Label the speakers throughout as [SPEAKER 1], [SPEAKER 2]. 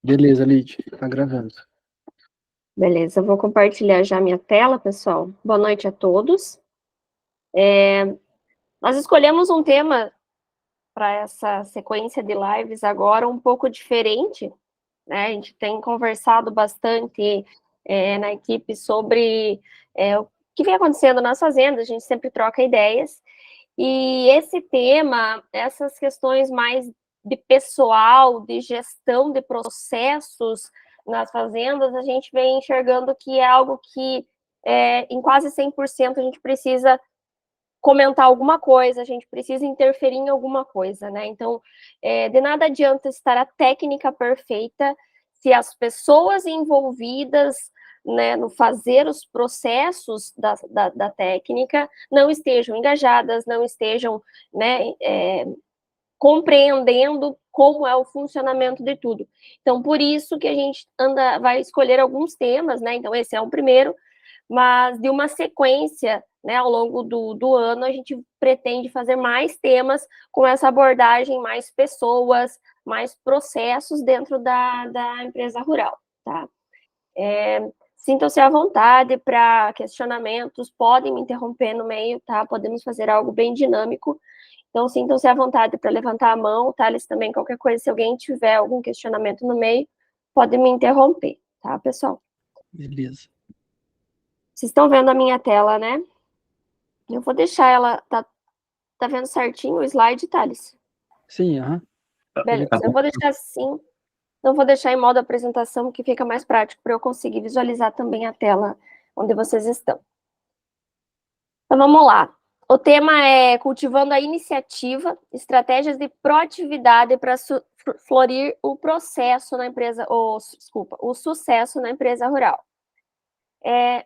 [SPEAKER 1] Beleza, Lid, tá gravando.
[SPEAKER 2] Beleza, eu vou compartilhar já minha tela, pessoal. Boa noite a todos. Nós escolhemos um tema para essa sequência de lives agora um pouco diferente, né? A gente tem conversado bastante na equipe sobre o que vem acontecendo nas fazendas, a gente sempre troca ideias. E esse tema, essas questões mais de pessoal, de gestão de processos nas fazendas, a gente vem enxergando que é algo que em quase 100% a gente precisa comentar alguma coisa, a gente precisa interferir em alguma coisa, né? Então, de nada adianta estar a técnica perfeita se as pessoas envolvidas, né, no fazer os processos da técnica não estejam engajadas, não estejam, né, compreendendo como é o funcionamento de tudo. Então, por isso que a gente vai escolher alguns temas, né? Então, esse é o primeiro, mas de uma sequência, né, ao longo do ano, a gente pretende fazer mais temas com essa abordagem, mais pessoas, mais processos dentro da empresa rural, tá? Sintam-se à vontade para questionamentos, podem me interromper no meio, tá? Podemos fazer algo bem dinâmico, então sintam-se à vontade para levantar a mão, tá? Eles também, qualquer coisa, se alguém tiver algum questionamento no meio, pode me interromper, tá, pessoal?
[SPEAKER 1] Beleza.
[SPEAKER 2] Vocês estão vendo a minha tela, né? Eu vou deixar ela, tá vendo certinho o slide, Thales?
[SPEAKER 1] Sim, aham.
[SPEAKER 2] Beleza, eu vou deixar assim, não vou deixar em modo apresentação, que fica mais prático para eu conseguir visualizar também a tela onde vocês estão. Então vamos lá. O tema é cultivando a iniciativa, estratégias de proatividade para florir o processo na empresa, o sucesso na empresa rural.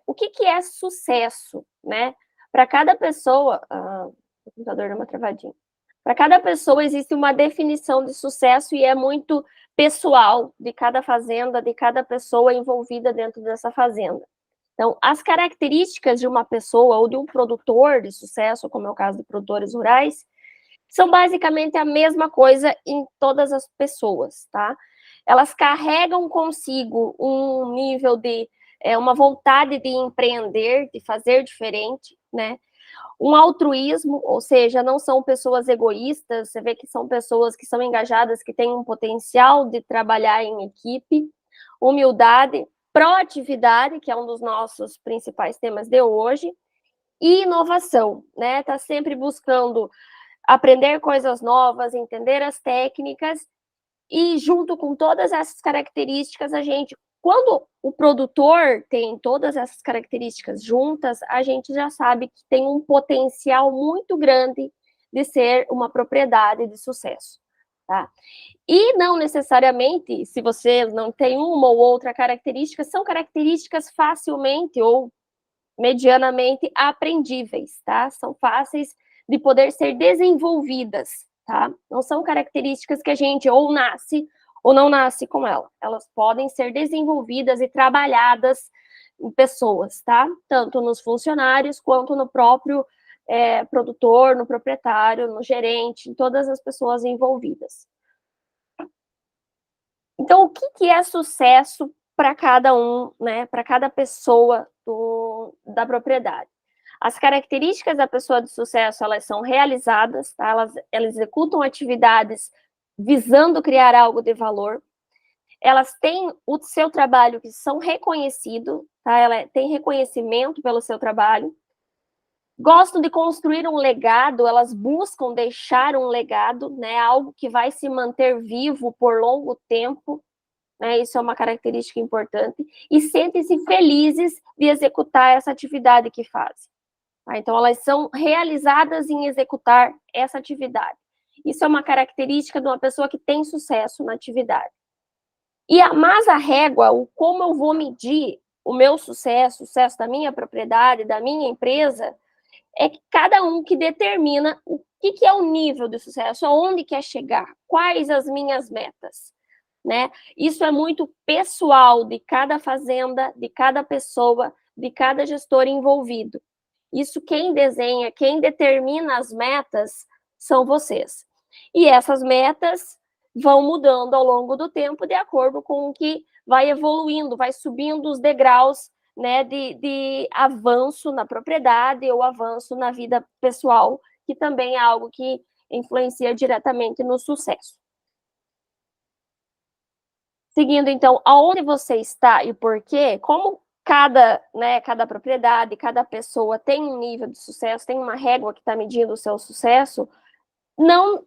[SPEAKER 2] O que é sucesso, né? Para cada pessoa, o computador deu uma travadinha. Para cada pessoa existe uma definição de sucesso e é muito pessoal de cada fazenda, de cada pessoa envolvida dentro dessa fazenda. Então, as características de uma pessoa ou de um produtor de sucesso, como é o caso de produtores rurais, são basicamente a mesma coisa em todas as pessoas, tá? Elas carregam consigo um nível de uma vontade de empreender, de fazer diferente, né? Um altruísmo, ou seja, não são pessoas egoístas, você vê que são pessoas que são engajadas, que têm um potencial de trabalhar em equipe, humildade, proatividade, que é um dos nossos principais temas de hoje, e inovação, né? Tá sempre buscando aprender coisas novas, entender as técnicas, e junto com todas essas características, quando o produtor tem todas essas características juntas, a gente já sabe que tem um potencial muito grande de ser uma propriedade de sucesso, tá? E não necessariamente, se você não tem uma ou outra característica, são características facilmente ou medianamente aprendíveis, tá? São fáceis de poder ser desenvolvidas, tá? Não são características que a gente ou nasce ou não nasce com ela. Elas podem ser desenvolvidas e trabalhadas em pessoas, tá? Tanto nos funcionários quanto no próprio produtor, no proprietário, no gerente, em todas as pessoas envolvidas. Então, o que é sucesso para cada um, né? Para cada pessoa da propriedade? As características da pessoa de sucesso, elas são realizadas, tá? Elas executam atividades visando criar algo de valor. Elas têm o seu trabalho que são reconhecidos, tá? Ela tem reconhecimento pelo seu trabalho. Gostam de construir um legado, elas buscam deixar um legado, né? Algo que vai se manter vivo por longo tempo, né? Isso é uma característica importante. E sentem-se felizes de executar essa atividade que fazem. Tá? Então, elas são realizadas em executar essa atividade. Isso é uma característica de uma pessoa que tem sucesso na atividade. Mas a régua, como eu vou medir o meu sucesso, o sucesso da minha propriedade, da minha empresa, é que cada um que determina o que é o nível de sucesso, aonde quer chegar, quais as minhas metas, né? Isso é muito pessoal de cada fazenda, de cada pessoa, de cada gestor envolvido. Isso quem desenha, quem determina as metas são vocês. E essas metas vão mudando ao longo do tempo de acordo com o que vai evoluindo, vai subindo os degraus, né, de avanço na propriedade ou avanço na vida pessoal, que também é algo que influencia diretamente no sucesso. Seguindo, então, aonde você está e por quê, como cada propriedade, cada pessoa tem um nível de sucesso, tem uma régua que está medindo o seu sucesso,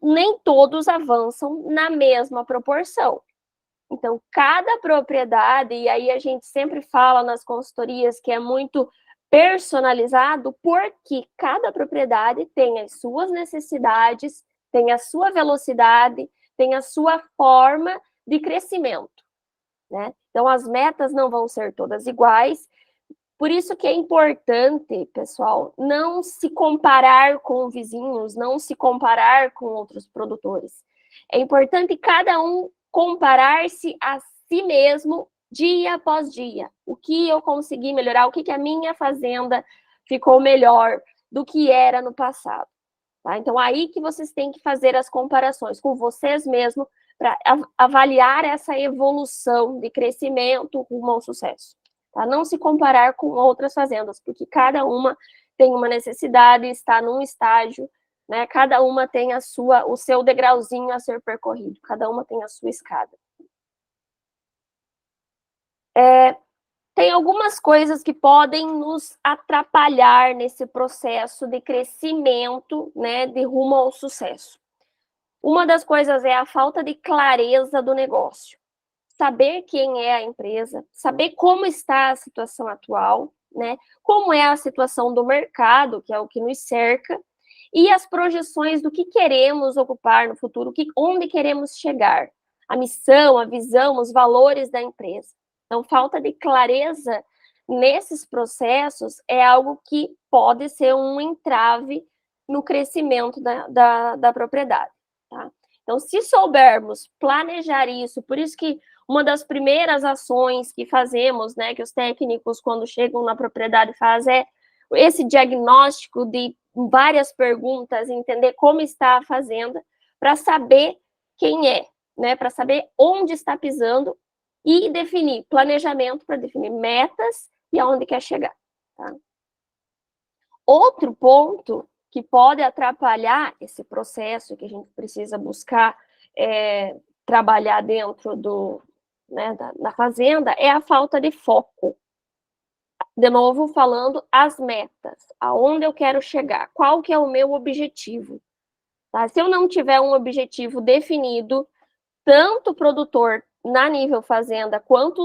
[SPEAKER 2] nem todos avançam na mesma proporção. Então, cada propriedade, e aí a gente sempre fala nas consultorias que é muito personalizado, porque cada propriedade tem as suas necessidades, tem a sua velocidade, tem a sua forma de crescimento, né? Então, as metas não vão ser todas iguais. Por isso que é importante, pessoal, não se comparar com vizinhos, não se comparar com outros produtores. É importante cada um comparar-se a si mesmo dia após dia. O que eu consegui melhorar, o que a minha fazenda ficou melhor do que era no passado. Tá? Então, aí que vocês têm que fazer as comparações com vocês mesmos para avaliar essa evolução de crescimento rumo ao sucesso. Tá? Não se comparar com outras fazendas, porque cada uma tem uma necessidade, está num estágio, né? Cada uma tem o seu degrauzinho a ser percorrido, cada uma tem a sua escada. Tem algumas coisas que podem nos atrapalhar nesse processo de crescimento, né, de rumo ao sucesso. Uma das coisas é a falta de clareza do negócio. Saber quem é a empresa, saber como está a situação atual, né? Como é a situação do mercado, que é o que nos cerca, e as projeções do que queremos ocupar no futuro, onde queremos chegar, a missão, a visão, os valores da empresa. Então, falta de clareza nesses processos é algo que pode ser um entrave no crescimento da propriedade. Tá? Então, se soubermos planejar isso, por isso que uma das primeiras ações que fazemos, né, que os técnicos, quando chegam na propriedade, fazem é esse diagnóstico de várias perguntas, entender como está a fazenda, para saber quem é, né, para saber onde está pisando e definir planejamento para definir metas e aonde quer chegar. Tá? Outro ponto que pode atrapalhar esse processo que a gente precisa buscar trabalhar dentro da fazenda é a falta de foco. De novo, falando as metas, aonde eu quero chegar, qual que é o meu objetivo. Tá? Se eu não tiver um objetivo definido, tanto o produtor na nível fazenda, quanto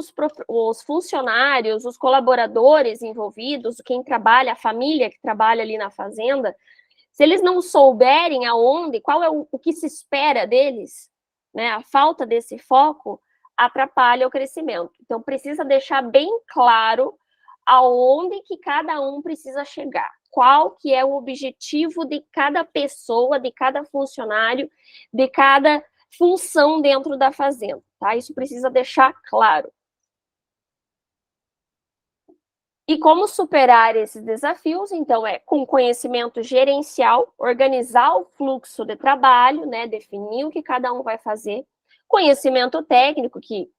[SPEAKER 2] os funcionários, os colaboradores envolvidos, quem trabalha, a família que trabalha ali na fazenda, se eles não souberem aonde, qual é o que se espera deles, né, a falta desse foco atrapalha o crescimento. Então, precisa deixar bem claro aonde que cada um precisa chegar, qual que é o objetivo de cada pessoa, de cada funcionário, de cada função dentro da fazenda, tá? Isso precisa deixar claro. E como superar esses desafios? Então, com conhecimento gerencial, organizar o fluxo de trabalho, né, definir o que cada um vai fazer. Conhecimento técnico, que,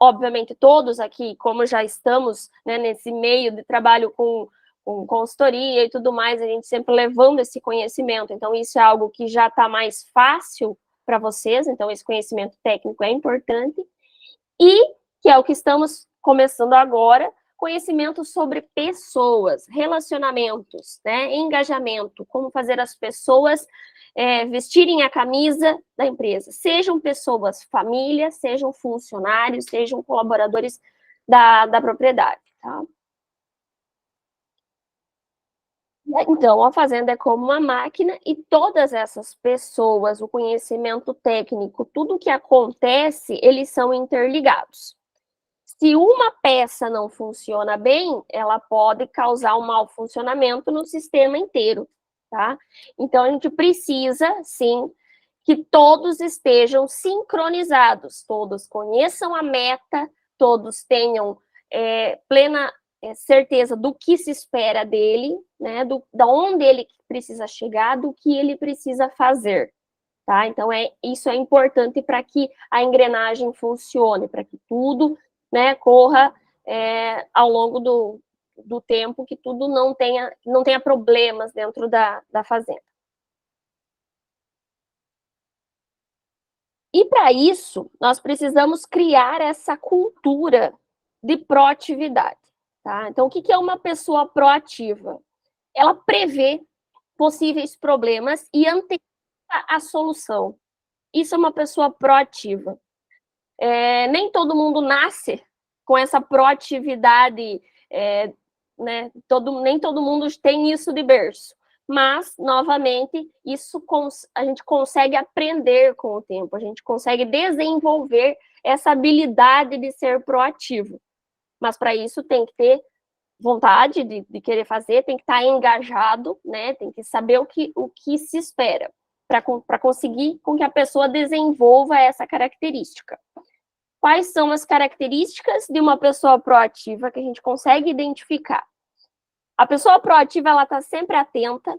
[SPEAKER 2] obviamente, todos aqui, como já estamos, né, nesse meio de trabalho com consultoria e tudo mais, a gente sempre levando esse conhecimento. Então, isso é algo que já está mais fácil para vocês, então esse conhecimento técnico é importante. E, que é o que estamos começando agora, conhecimento sobre pessoas, relacionamentos, né, engajamento, como fazer as pessoas vestirem a camisa da empresa, sejam pessoas família, sejam funcionários, sejam colaboradores da propriedade, tá? Então, a fazenda é como uma máquina e todas essas pessoas, o conhecimento técnico, tudo que acontece, eles são interligados. Se uma peça não funciona bem, ela pode causar um mau funcionamento no sistema inteiro, tá? Então, a gente precisa, sim, que todos estejam sincronizados, todos conheçam a meta, todos tenham plena certeza do que se espera dele, né? Da onde ele precisa chegar, do que ele precisa fazer. tá? Então, isso é importante para que a engrenagem funcione, para que tudo, né, corra ao longo do tempo, que tudo não tenha problemas dentro da fazenda. E para isso, nós precisamos criar essa cultura de proatividade, tá? Então, o que é uma pessoa proativa? Ela prevê possíveis problemas e antecipa a solução. Isso é uma pessoa proativa. Nem todo mundo nasce com essa proatividade, né? Nem todo mundo tem isso de berço. Mas, novamente, a gente consegue aprender com o tempo, a gente consegue desenvolver essa habilidade de ser proativo. Mas, para isso, tem que ter vontade de querer fazer, tem que estar engajado, né? Tem que saber o que se espera para conseguir com que a pessoa desenvolva essa característica. Quais são as características de uma pessoa proativa que a gente consegue identificar? A pessoa proativa, ela está sempre atenta,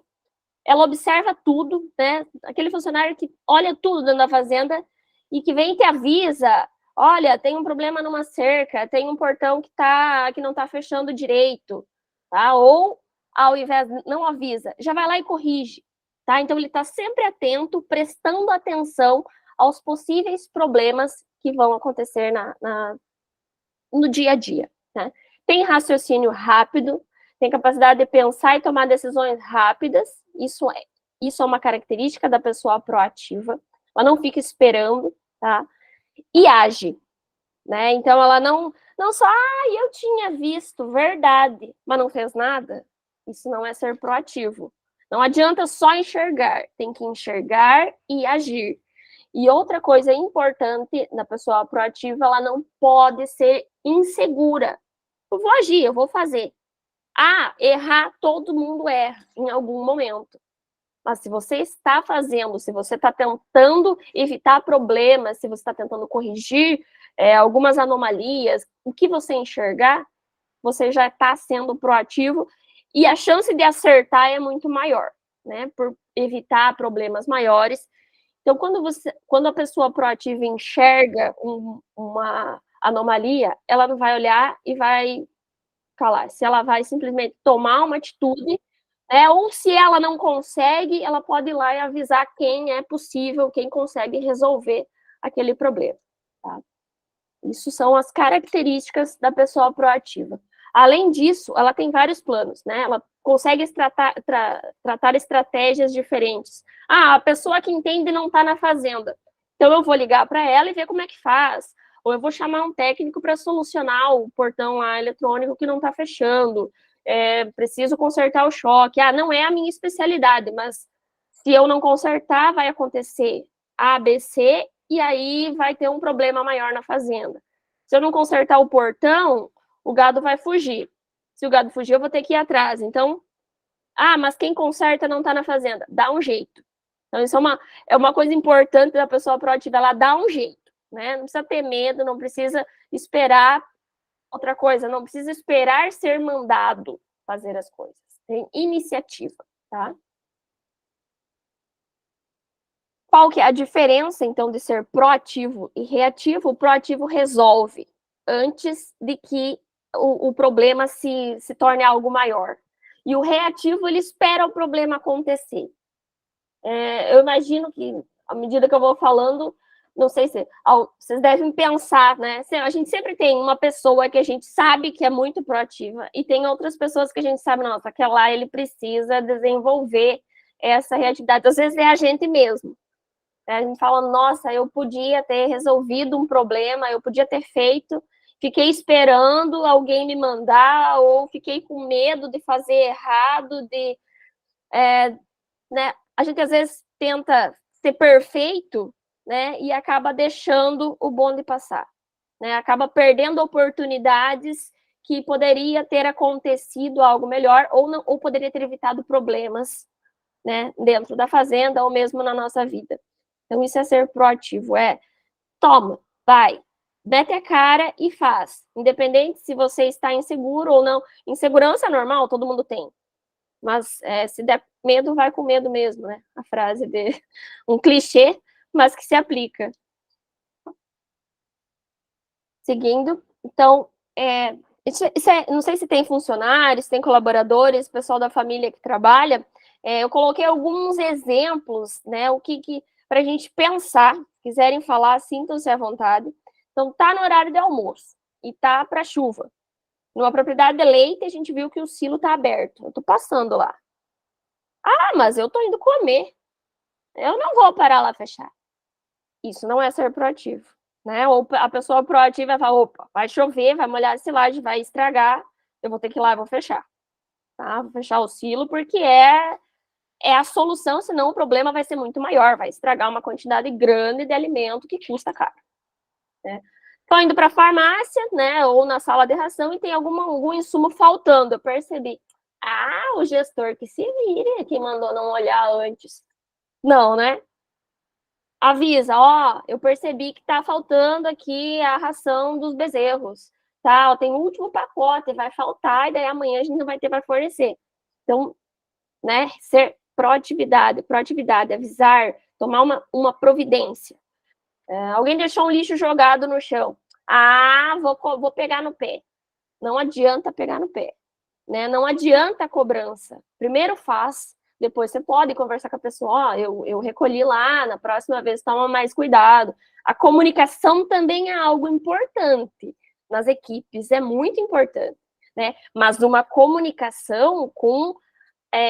[SPEAKER 2] ela observa tudo, né? Aquele funcionário que olha tudo dentro da fazenda e que vem e te avisa, olha, tem um problema numa cerca, tem um portão que não está fechando direito, tá? Ou, ao invés, não avisa, já vai lá e corrige, tá? Então, ele está sempre atento, prestando atenção aos possíveis problemas que vão acontecer no dia a dia, né? Tem raciocínio rápido, tem capacidade de pensar e tomar decisões rápidas, isso é uma característica da pessoa proativa, ela não fica esperando, tá? E age, né? Então, ela não só, eu tinha visto, verdade, mas não fez nada, isso não é ser proativo. Não adianta só enxergar, tem que enxergar e agir. E outra coisa importante na pessoa proativa, ela não pode ser insegura. Eu vou agir, eu vou fazer. Errar, todo mundo erra em algum momento. Mas se você está fazendo, se você está tentando evitar problemas, se você está tentando corrigir algumas anomalias, o que você enxergar, você já está sendo proativo e a chance de acertar é muito maior, né? Por evitar problemas maiores. Então, quando a pessoa proativa enxerga uma anomalia, ela não vai olhar e vai falar. Se ela vai simplesmente tomar uma atitude, ou se ela não consegue, ela pode ir lá e avisar quem é possível, quem consegue resolver aquele problema. Tá? Isso são as características da pessoa proativa. Além disso, ela tem vários planos, né? Ela consegue tratar estratégias diferentes. A pessoa que entende não está na fazenda. Então, eu vou ligar para ela e ver como é que faz. Ou eu vou chamar um técnico para solucionar o portão lá eletrônico que não está fechando. Preciso consertar o choque. Não é a minha especialidade, mas se eu não consertar, vai acontecer A, B, C, e aí vai ter um problema maior na fazenda. Se eu não consertar o portão, o gado vai fugir. Se o gado fugir, eu vou ter que ir atrás. Então, mas quem conserta não está na fazenda. Dá um jeito. Então, isso é uma coisa importante da pessoa proativa, ela dá um jeito, né? Não precisa ter medo, não precisa esperar outra coisa, não precisa esperar ser mandado fazer as coisas. Tem iniciativa, tá? Qual que é a diferença, então, de ser proativo e reativo? O proativo resolve antes de que o problema se torne algo maior. E o reativo, ele espera o problema acontecer. Eu imagino que, à medida que eu vou falando, não sei se vocês devem pensar, né? A gente sempre tem uma pessoa que a gente sabe que é muito proativa e tem outras pessoas que a gente sabe, nossa, aquela lá ele precisa desenvolver essa reatividade. Às vezes é a gente mesmo. A gente fala, nossa, eu podia ter resolvido um problema, eu podia ter feito, fiquei esperando alguém me mandar, ou fiquei com medo de fazer errado, né? A gente às vezes tenta ser perfeito, né? E acaba deixando o bonde passar, né? Acaba perdendo oportunidades que poderia ter acontecido algo melhor, ou poderia ter evitado problemas, né? Dentro da fazenda, ou mesmo na nossa vida. Então, isso é ser proativo, toma, vai, mete a cara e faz. Independente se você está inseguro ou não. Insegurança é normal, todo mundo tem. Mas se der medo, vai com medo mesmo, né? A frase de um clichê, mas que se aplica. Seguindo, então, não sei se tem funcionários, tem colaboradores, pessoal da família que trabalha, eu coloquei alguns exemplos, né, para a gente pensar, se quiserem falar, sintam-se à vontade. Então, tá no horário de almoço e tá para chuva. Numa propriedade de leite, a gente viu que o silo tá aberto. Eu tô passando lá. Ah, mas eu tô indo comer. Eu não vou parar lá fechar. Isso não é ser proativo, né? Ou a pessoa proativa vai falar, opa, vai chover, vai molhar a silagem, vai estragar, eu vou ter que ir lá e vou fechar. Tá? Vou fechar o silo porque é a solução, senão o problema vai ser muito maior, vai estragar uma quantidade grande de alimento que custa caro. Né? Estou indo para a farmácia, né, ou na sala de ração e tem algum insumo faltando. Eu percebi, o gestor que se vire, que mandou não olhar antes. Não, né? Avisa, ó, eu percebi que tá faltando aqui a ração dos bezerros, tá? Tem o último pacote, vai faltar, e daí amanhã a gente não vai ter para fornecer. Então, né, ser proatividade, avisar, tomar uma providência. Alguém deixou um lixo jogado no chão. Vou pegar no pé. Não adianta pegar no pé, né? Não adianta a cobrança. Primeiro faz, depois você pode conversar com a pessoa, eu recolhi lá, na próxima vez toma mais cuidado. A comunicação também é algo importante nas equipes, é muito importante, né? Mas uma comunicação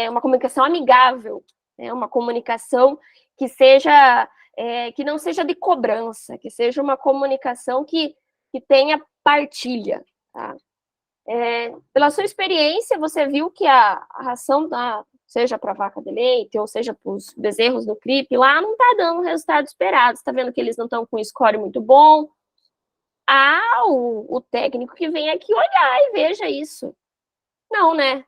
[SPEAKER 2] uma comunicação amigável, né? Uma comunicação que seja que não seja de cobrança, que seja uma comunicação que tenha partilha, tá? Pela sua experiência, você viu que a ração, seja para a vaca de leite, ou seja para os bezerros do CRIP, lá não está dando o resultado esperado. Está vendo que eles não estão com um score muito bom? O técnico que vem aqui olhar e veja isso. Não, né?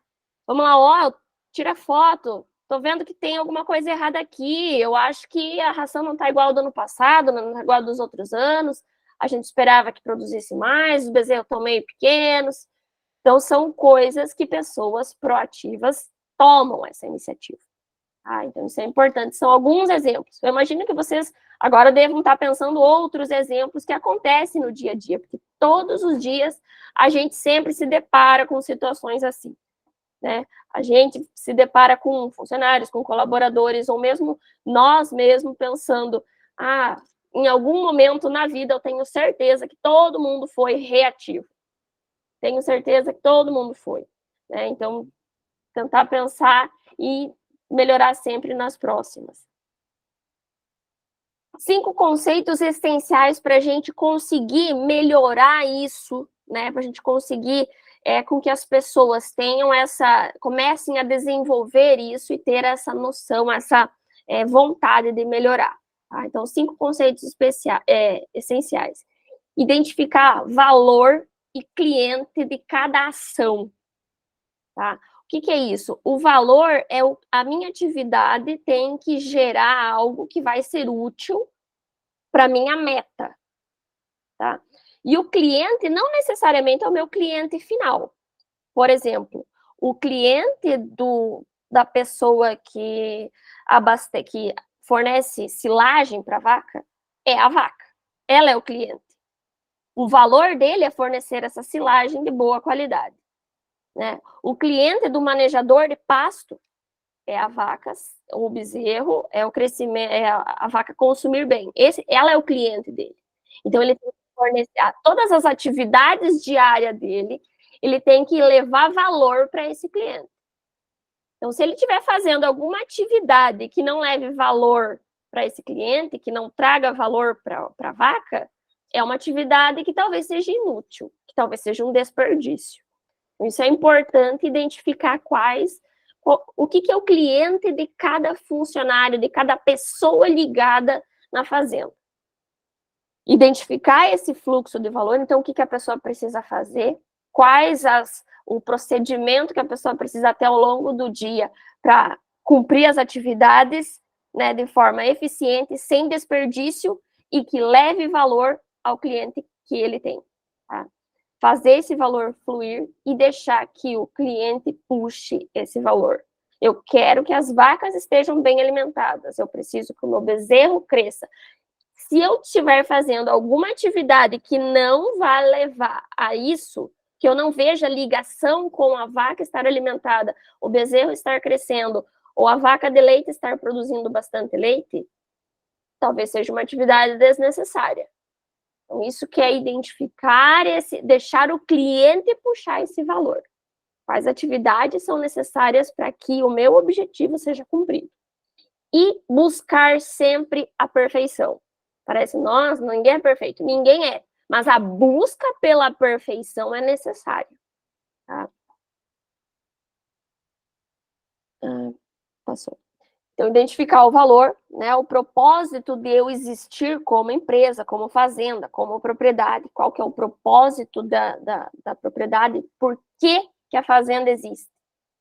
[SPEAKER 2] Vamos lá, ó, tira foto. Tô vendo que tem alguma coisa errada aqui. Eu acho que a ração não está igual ao do ano passado, não está igual ao dos outros anos. A gente esperava que produzisse mais, os bezerros estão meio pequenos. Então, são coisas que pessoas proativas tomam essa iniciativa. Então, isso é importante. São alguns exemplos. Eu imagino que vocês agora devam estar pensando outros exemplos que acontecem no dia a dia, porque todos os dias a gente sempre se depara com situações assim, né? A gente se depara com funcionários, com colaboradores, ou mesmo nós mesmos pensando, em algum momento na vida eu tenho certeza que todo mundo foi reativo. Tenho certeza que todo mundo foi, né? Então, tentar pensar e melhorar sempre nas próximas. 5 conceitos essenciais para a gente conseguir melhorar isso, né? Para a gente conseguir com que as pessoas comecem a desenvolver isso e ter essa noção, essa vontade de melhorar. Tá? Então, 5 conceitos essenciais. Identificar valor e cliente de cada ação. Tá? O que é isso? O valor é a minha atividade tem que gerar algo que vai ser útil para a minha meta. Tá? E o cliente não necessariamente é o meu cliente final. Por exemplo, o cliente da pessoa que fornece silagem para a vaca é a vaca. Ela é o cliente. O valor dele é fornecer essa silagem de boa qualidade. Né? O cliente do manejador de pasto é a vaca, o bezerro, é o crescimento, é a vaca consumir bem. Ela é o cliente dele. Então, ele tem que fornecer todas as atividades diárias dele, ele tem que levar valor para esse cliente. Então, se ele estiver fazendo alguma atividade que não leve valor para esse cliente, que não traga valor para a vaca, é uma atividade que talvez seja inútil, que talvez seja um desperdício. Isso é importante identificar o que é o cliente de cada funcionário, de cada pessoa ligada na fazenda. Identificar esse fluxo de valor, então o que a pessoa precisa fazer, o procedimento que a pessoa precisa ter ao longo do dia para cumprir as atividades, né, de forma eficiente, sem desperdício e que leve valor ao cliente que ele tem. Tá? Fazer esse valor fluir e deixar que o cliente puxe esse valor. Eu quero que as vacas estejam bem alimentadas, eu preciso que o meu bezerro cresça. Se eu estiver fazendo alguma atividade que não vai levar a isso, que eu não veja ligação com a vaca estar alimentada, o bezerro estar crescendo, ou a vaca de leite estar produzindo bastante leite, talvez seja uma atividade desnecessária. Então, isso que é identificar, deixar o cliente puxar esse valor. Quais atividades são necessárias para que o meu objetivo seja cumprido. E buscar sempre a perfeição. Parece, nossa, ninguém é perfeito. Ninguém é. Mas a busca pela perfeição é necessária. Tá? Passou. Então, identificar o valor, né, o propósito de eu existir como empresa, como fazenda, como propriedade. Qual que é o propósito da propriedade? Por que a fazenda existe?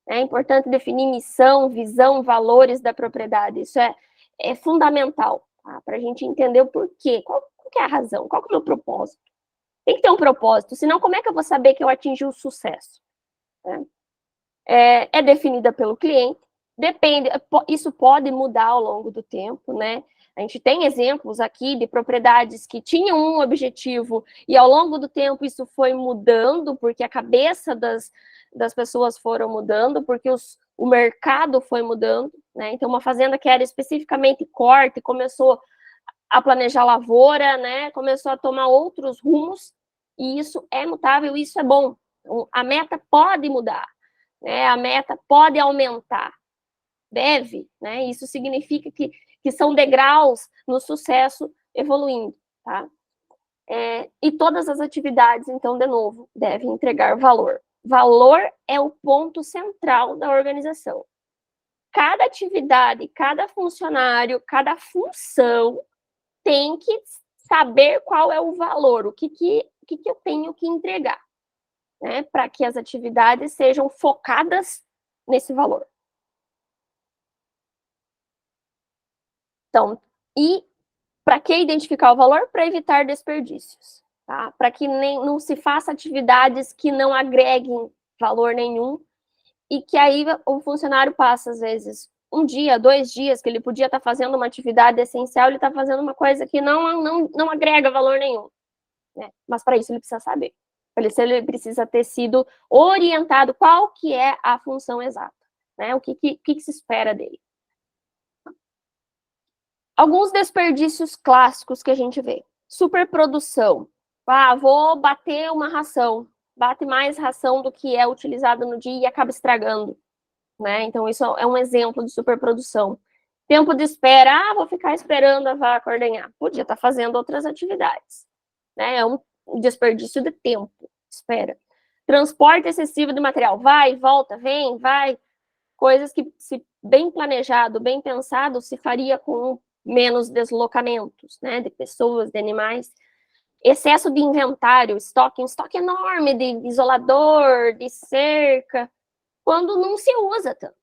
[SPEAKER 2] É importante definir missão, visão, valores da propriedade. Isso é fundamental, tá? Para a gente entender o porquê. Qual que é a razão? Qual que é o meu propósito? Tem que ter um propósito, senão como é que eu vou saber que eu atingi o sucesso? É definida pelo cliente, depende, isso pode mudar ao longo do tempo, né? A gente tem exemplos aqui de propriedades que tinham um objetivo e ao longo do tempo isso foi mudando, porque a cabeça das pessoas foram mudando, porque o mercado foi mudando, né? Então, uma fazenda que era especificamente corte começou a planejar lavoura, né? Começou a tomar outros rumos, e isso é mutável, isso é bom. Então, a meta pode mudar, né? A meta pode aumentar, deve, né? Isso significa que são degraus no sucesso evoluindo, tá? E todas as atividades, então, de novo, devem entregar valor. Valor é o ponto central da organização. Cada atividade, cada funcionário, cada função tem que saber qual é o valor, o que eu tenho que entregar, né? Para que as atividades sejam focadas nesse valor. Então, e para que identificar o valor? Para evitar desperdícios, tá? Para que não se faça atividades que não agreguem valor nenhum e que aí o funcionário passa, às vezes, 1 dia, 2 dias, que ele podia estar fazendo uma atividade essencial, ele está fazendo uma coisa que não agrega valor nenhum, né? Mas para isso ele precisa saber. Para isso ele precisa ter sido orientado qual que é a função exata, né? O que se espera dele. Alguns desperdícios clássicos que a gente vê. Superprodução. Vou bater uma ração. Bate mais ração do que é utilizada no dia e acaba estragando, né? Então, isso é um exemplo de superprodução. Tempo de espera. Vou ficar esperando a vaca ordenhar. Podia estar fazendo outras atividades, né? É um desperdício de tempo. Espera. Transporte excessivo de material. Vai, volta, vem, vai. Coisas que, se bem planejado, bem pensado, se faria com menos deslocamentos, né, de pessoas, de animais. Excesso de inventário, um estoque enorme de isolador, de cerca, quando não se usa tanto.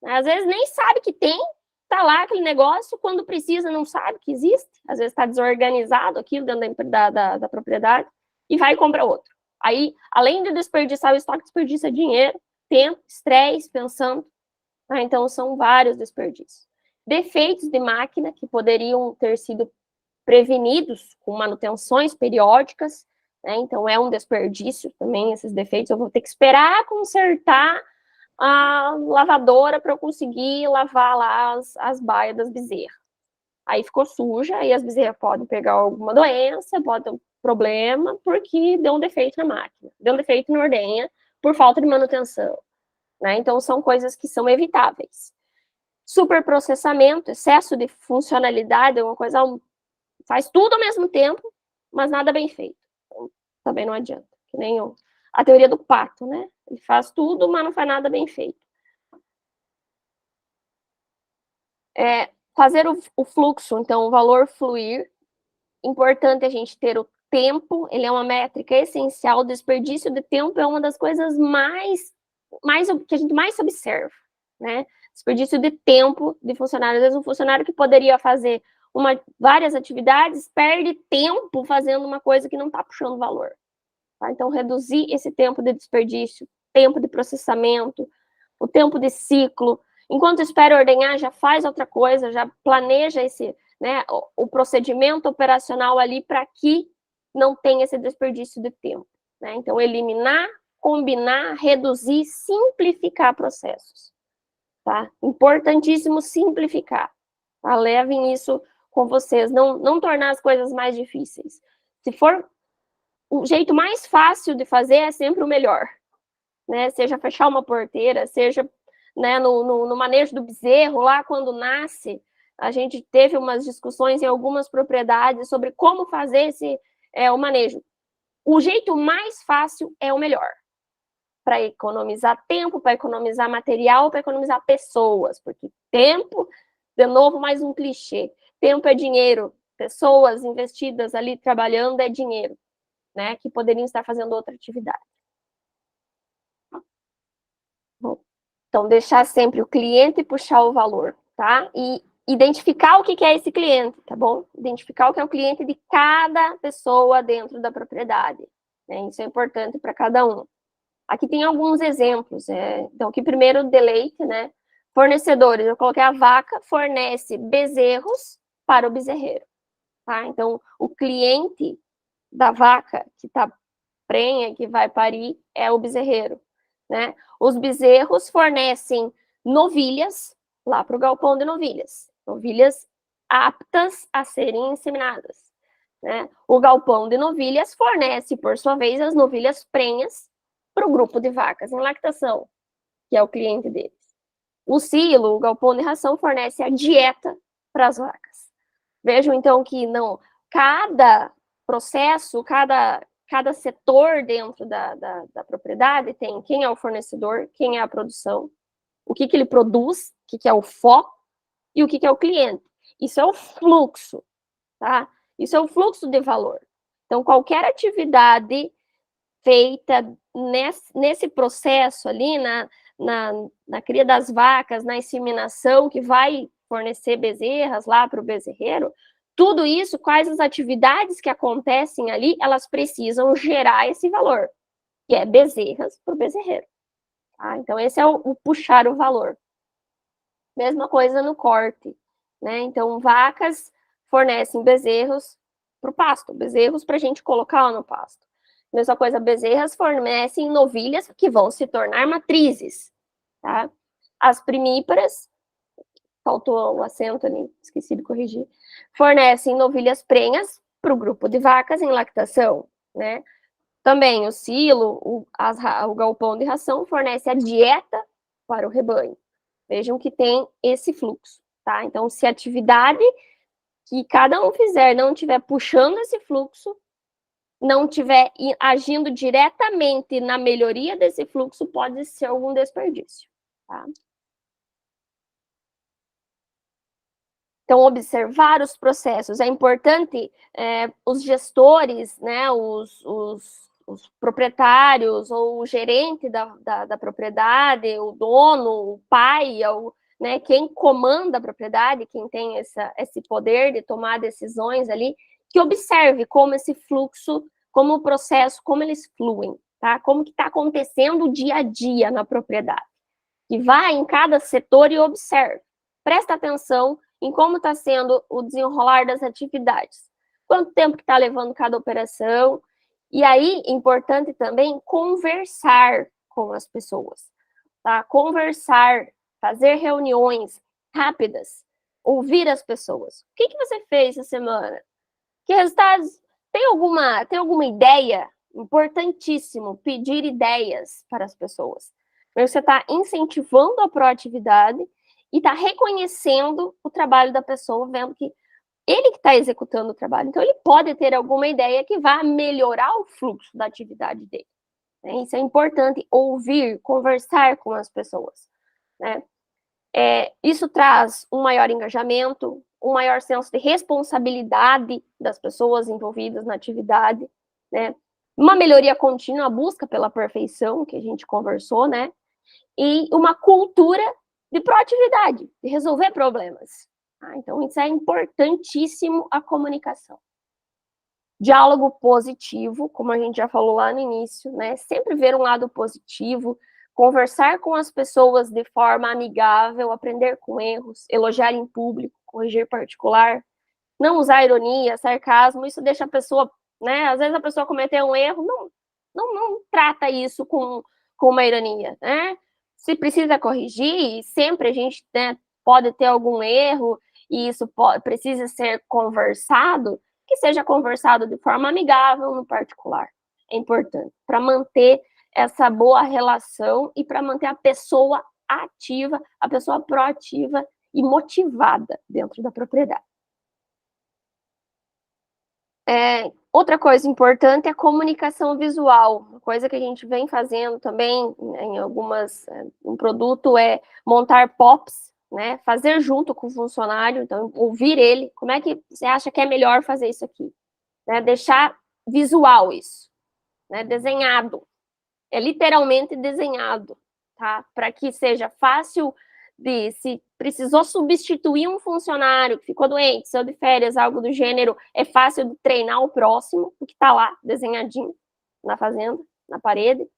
[SPEAKER 2] Às vezes nem sabe que tem, tá lá aquele negócio, quando precisa não sabe que existe, às vezes está desorganizado aquilo dentro da propriedade, e vai e compra outro. Aí, além de desperdiçar o estoque, desperdiça dinheiro, tempo, estresse, pensando. Então, são vários desperdícios. Defeitos de máquina que poderiam ter sido prevenidos com manutenções periódicas, né? Então, é um desperdício também esses defeitos. Eu vou ter que esperar consertar a lavadora para eu conseguir lavar lá as baias das bezerras. Aí ficou suja, e as bezerras podem pegar alguma doença, pode ter um problema, porque deu um defeito na máquina, deu um defeito na ordenha, por falta de manutenção, né? Então, são coisas que são evitáveis. Superprocessamento, excesso de funcionalidade, é uma coisa, faz tudo ao mesmo tempo, mas nada bem feito. Então, também não adianta. Que nem a teoria do pato, né? Ele faz tudo, mas não faz nada bem feito. Fazer o fluxo, então, o valor fluir. Importante a gente ter o tempo, ele é uma métrica essencial. O desperdício de tempo é uma das coisas que a gente mais observa, né? Desperdício de tempo de funcionário. Às vezes, um funcionário que poderia fazer várias atividades perde tempo fazendo uma coisa que não está puxando valor. Tá? Então, reduzir esse tempo de desperdício, tempo de processamento, o tempo de ciclo. Enquanto espera ordenhar, já faz outra coisa, já planeja esse, né, o procedimento operacional ali para que não tenha esse desperdício de tempo. Né? Então, eliminar, combinar, reduzir, simplificar processos. Tá? Importantíssimo simplificar. Tá? Levem isso com vocês, não tornar as coisas mais difíceis. Se for o jeito mais fácil de fazer, é sempre o melhor. Né? Seja fechar uma porteira, seja, né, no manejo do bezerro, lá quando nasce, a gente teve umas discussões em algumas propriedades sobre como fazer o manejo. O jeito mais fácil é o melhor, para economizar tempo, para economizar material, para economizar pessoas, porque tempo, de novo, mais um clichê, tempo é dinheiro, pessoas investidas ali trabalhando é dinheiro, né, que poderiam estar fazendo outra atividade. Bom, então, deixar sempre o cliente puxar o valor, tá? E identificar o que é esse cliente, tá bom? Identificar o que é o cliente de cada pessoa dentro da propriedade. Né? Isso é importante para cada um. Aqui tem alguns exemplos. Então, aqui primeiro, deleite, né? Fornecedores, eu coloquei a vaca, fornece bezerros para o bezerreiro. Tá? Então, o cliente da vaca que está prenha, que vai parir, é o bezerreiro. Né? Os bezerros fornecem novilhas lá para o galpão de novilhas. Novilhas aptas a serem inseminadas. Né? O galpão de novilhas fornece, por sua vez, as novilhas prenhas para o grupo de vacas em lactação, que é o cliente deles. O silo, o galpão de ração, fornece a dieta para as vacas. Vejam, então, que não cada processo, cada setor dentro da propriedade tem quem é o fornecedor, quem é a produção, o que ele produz, o que é o foco e o que é o cliente. Isso é o fluxo, tá? Isso é o fluxo de valor. Então, qualquer atividade feita nesse processo ali, na cria das vacas, na inseminação, que vai fornecer bezerras lá para o bezerreiro, tudo isso, quais as atividades que acontecem ali, elas precisam gerar esse valor, que é bezerras para o bezerreiro. Tá? Então, esse é o puxar o valor. Mesma coisa no corte. Né? Então, vacas fornecem bezerros para o pasto, bezerros para a gente colocar no pasto. Mesma coisa, bezerras fornecem novilhas que vão se tornar matrizes. Tá? As primíparas, faltou o acento ali, esqueci de corrigir, fornecem novilhas prenhas para o grupo de vacas em lactação. Né? Também o silo, o galpão de ração fornece a dieta para o rebanho. Vejam que tem esse fluxo. Tá? Então, se a atividade que cada um fizer não estiver puxando esse fluxo, não estiver agindo diretamente na melhoria desse fluxo, pode ser algum desperdício. Tá? Então, observar os processos. É importante os gestores, né, os proprietários, ou o gerente da propriedade, o dono, o pai, né, quem comanda a propriedade, quem tem esse poder de tomar decisões ali, que observe como esse fluxo, como o processo, como eles fluem, tá? Como que está acontecendo o dia a dia na propriedade. Que vá em cada setor e observe. Presta atenção em como está sendo o desenrolar das atividades. Quanto tempo que está levando cada operação. E aí, importante também, conversar com as pessoas. Tá? Conversar, fazer reuniões rápidas, ouvir as pessoas. O que você fez essa semana? Que resultados? Tem alguma ideia? Importantíssimo, pedir ideias para as pessoas. Você está incentivando a proatividade e está reconhecendo o trabalho da pessoa, vendo que ele que está executando o trabalho. Então, ele pode ter alguma ideia que vá melhorar o fluxo da atividade dele. Né? Isso é importante, ouvir, conversar com as pessoas. Né? Isso traz um maior engajamento, um maior senso de responsabilidade das pessoas envolvidas na atividade, né? Uma melhoria contínua, a busca pela perfeição, que a gente conversou, né? E uma cultura de proatividade, de resolver problemas. Tá? Então, isso é importantíssimo, a comunicação. Diálogo positivo, como a gente já falou lá no início, né? Sempre ver um lado positivo, conversar com as pessoas de forma amigável, aprender com erros, elogiar em público, corrigir particular, não usar ironia, sarcasmo, isso deixa a pessoa, né? Às vezes a pessoa cometeu um erro, não trata isso com uma ironia, né? Se precisa corrigir, sempre a gente, né, pode ter algum erro e isso precisa ser conversado, que seja conversado de forma amigável no particular. É importante para manter essa boa relação e para manter a pessoa ativa, a pessoa proativa e motivada dentro da propriedade. Outra coisa importante é a comunicação visual, uma coisa que a gente vem fazendo também em um produto é montar POPs, né? Fazer junto com o funcionário, então ouvir ele, como é que você acha que é melhor fazer isso aqui? Né? Deixar visual isso, né? Desenhado, é literalmente desenhado, tá? Para que seja fácil se precisou substituir um funcionário que ficou doente, saiu de férias, algo do gênero, é fácil de treinar o próximo, porque está lá desenhadinho na fazenda, na parede,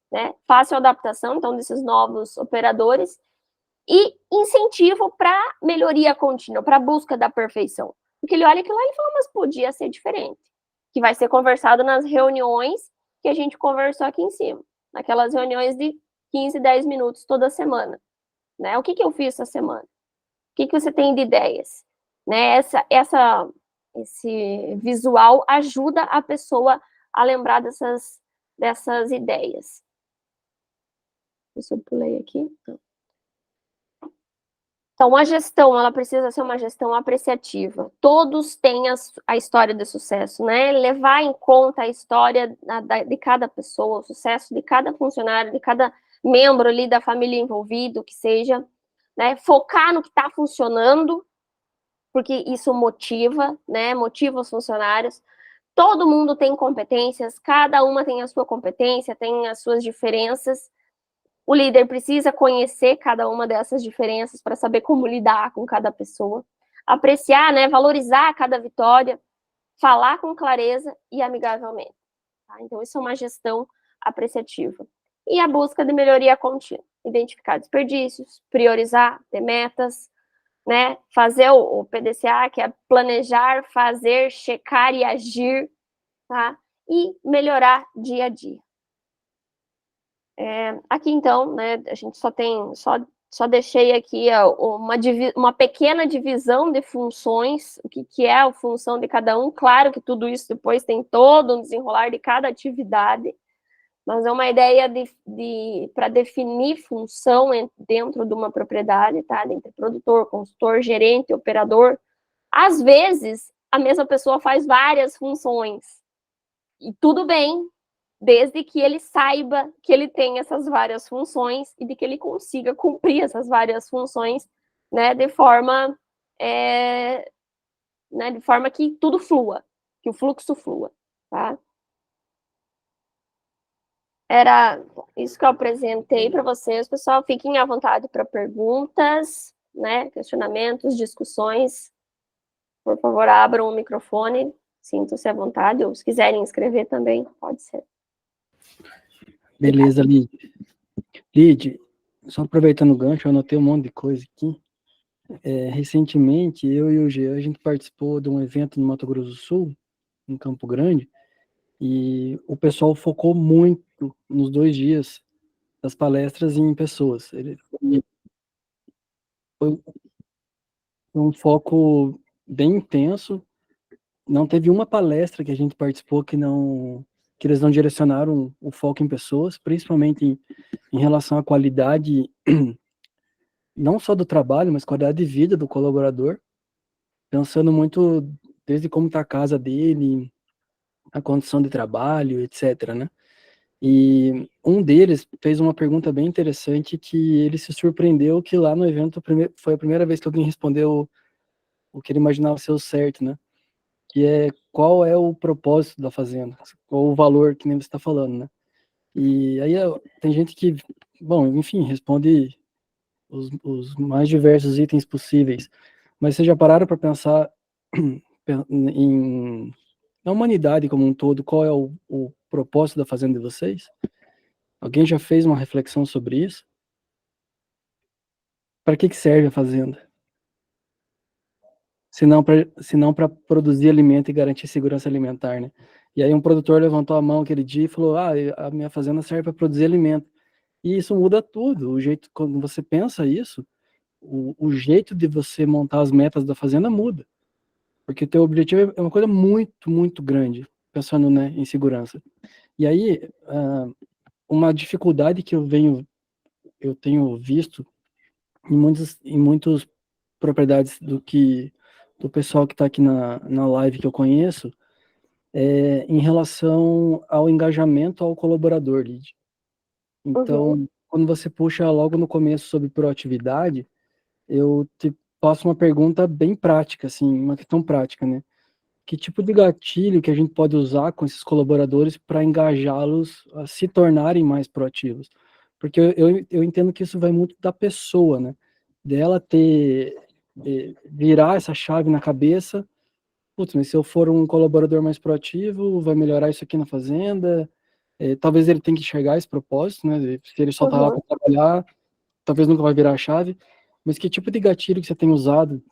[SPEAKER 2] né? Fácil adaptação, então, desses novos operadores, e incentivo para melhoria contínua, para busca da perfeição. Porque ele olha aquilo lá e fala, mas podia ser diferente. Que vai ser conversado nas reuniões que a gente conversou aqui em cima, naquelas reuniões de 15, 10 minutos toda semana. Né? O que eu fiz essa semana? O que você tem de ideias? Né? Esse visual ajuda a pessoa a lembrar dessas ideias. Deixa eu pulei aqui. Então, a gestão, ela precisa ser uma gestão apreciativa. Todos têm a história de sucesso, né? Levar em conta a história de cada pessoa, o sucesso de cada funcionário, de cada membro ali da família envolvido, que seja, né? Focar no que está funcionando, porque isso motiva, né? Motiva os funcionários. Todo mundo tem competências, cada uma tem a sua competência, tem as suas diferenças. O líder precisa conhecer cada uma dessas diferenças para saber como lidar com cada pessoa, apreciar, né, valorizar cada vitória, falar com clareza e amigavelmente. Tá? Então, isso é uma gestão apreciativa. E a busca de melhoria contínua, identificar desperdícios, priorizar, ter metas, né, fazer o PDCA, que é planejar, fazer, checar e agir, tá? E melhorar dia a dia. Aqui, então, né, a gente só deixei aqui uma pequena divisão de funções, o que é a função de cada um. Claro que tudo isso depois tem todo um desenrolar de cada atividade, mas é uma ideia para definir função dentro de uma propriedade, tá? Entre produtor, consultor, gerente, operador. Às vezes, a mesma pessoa faz várias funções, e tudo bem, desde que ele saiba que ele tem essas várias funções e de que ele consiga cumprir essas várias funções, né, de forma que tudo flua, que o fluxo flua, tá? Era isso que eu apresentei para vocês, pessoal. Fiquem à vontade para perguntas, né, questionamentos, discussões. Por favor, abram o microfone, sintam-se à vontade, ou se quiserem escrever também, pode ser.
[SPEAKER 1] Beleza, Lid. Lid, só aproveitando o gancho, eu anotei um monte de coisa aqui. Recentemente, eu e o Jean, a gente participou de um evento no Mato Grosso do Sul, em Campo Grande, e o pessoal focou muito nos 2 dias das palestras em pessoas. Foi um foco bem intenso. Não teve uma palestra que a gente participou que eles não direcionaram o foco em pessoas, principalmente em relação à qualidade, não só do trabalho, mas qualidade de vida do colaborador, pensando muito desde como está a casa dele, a condição de trabalho, etc, né? E um deles fez uma pergunta bem interessante que ele se surpreendeu que lá no evento foi a primeira vez que alguém respondeu o que ele imaginava ser o certo, né? Que é qual é o propósito da fazenda, qual o valor que nem você está falando, né? E aí tem gente que, bom, enfim, responde os mais diversos itens possíveis, mas vocês já pararam para pensar na humanidade como um todo, qual é o propósito da fazenda de vocês? Alguém já fez uma reflexão sobre isso? Para que serve a fazenda? Se não para produzir alimento e garantir segurança alimentar, né? E aí um produtor levantou a mão aquele dia e falou: a minha fazenda serve para produzir alimento. E isso muda tudo. O jeito, quando você pensa isso, o jeito de você montar as metas da fazenda muda. Porque o teu objetivo é uma coisa muito, muito grande, pensando, né, em segurança. E aí, uma dificuldade que eu tenho visto em muitas propriedades do pessoal que está aqui na live que eu conheço, em relação ao engajamento ao colaborador, Lid.
[SPEAKER 2] Uhum,
[SPEAKER 1] Então, quando você puxa logo no começo sobre proatividade, eu te faço uma pergunta bem prática, assim, uma questão prática, né? Que tipo de gatilho que a gente pode usar com esses colaboradores para engajá-los a se tornarem mais proativos? Porque eu entendo que isso vai muito da pessoa, né? Dela virar essa chave na cabeça. Putz, mas se eu for um colaborador mais proativo, vai melhorar isso aqui na fazenda. Talvez ele tenha que enxergar esse propósito, né? Se ele só tá lá
[SPEAKER 2] uhum.
[SPEAKER 1] para trabalhar, talvez nunca vai virar a chave. Mas que tipo de gatilho que você tem usado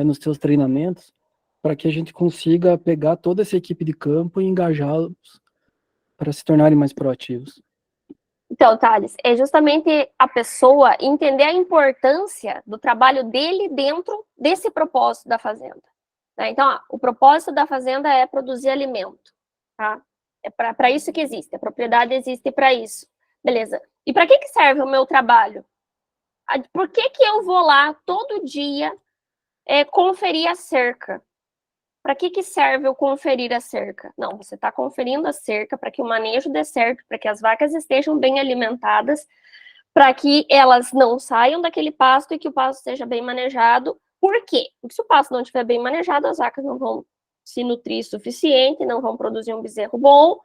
[SPEAKER 1] nos seus treinamentos para que a gente consiga pegar toda essa equipe de campo e engajá-los para se tornarem mais proativos?
[SPEAKER 2] Então, Thales, é justamente a pessoa entender a importância do trabalho dele dentro desse propósito da fazenda. Né? Então, o propósito da fazenda é produzir alimento. Tá? É para isso que existe, a propriedade existe para isso. Beleza. E para que serve o meu trabalho? Por que eu vou lá todo dia conferir a cerca? Para que serve eu conferir a cerca? Não, você está conferindo a cerca para que o manejo dê certo, para que as vacas estejam bem alimentadas, para que elas não saiam daquele pasto e que o pasto seja bem manejado. Por quê? Porque se o pasto não estiver bem manejado, as vacas não vão se nutrir o suficiente, não vão produzir um bezerro bom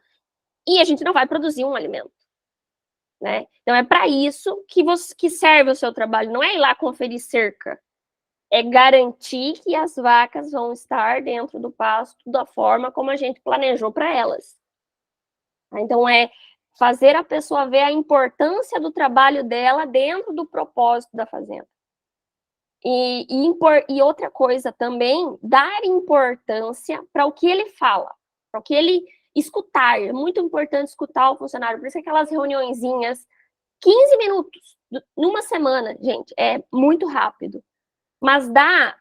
[SPEAKER 2] e a gente não vai produzir um alimento. Né? Então é para isso que serve o seu trabalho, não é ir lá conferir cerca, é garantir que as vacas vão estar dentro do pasto da forma como a gente planejou para elas. Então, é fazer a pessoa ver a importância do trabalho dela dentro do propósito da fazenda. E outra coisa também, dar importância para o que ele fala, para o que ele escutar. É muito importante escutar o funcionário. Por isso, aquelas reuniõezinhas, 15 minutos numa semana, gente, é muito rápido. Mas dá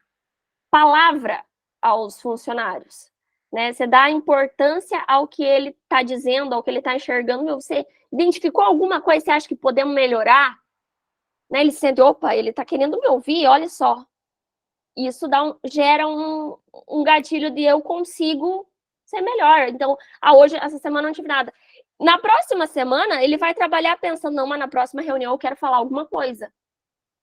[SPEAKER 2] palavra aos funcionários, né? Você dá importância ao que ele está dizendo, ao que ele está enxergando. Você identificou alguma coisa que você acha que podemos melhorar? Né? Ele sente, opa, ele está querendo me ouvir, olha só. Isso gera um gatilho de eu consigo ser melhor. Então, hoje, essa semana não tive nada. Na próxima semana, ele vai trabalhar pensando, não, mas na próxima reunião eu quero falar alguma coisa.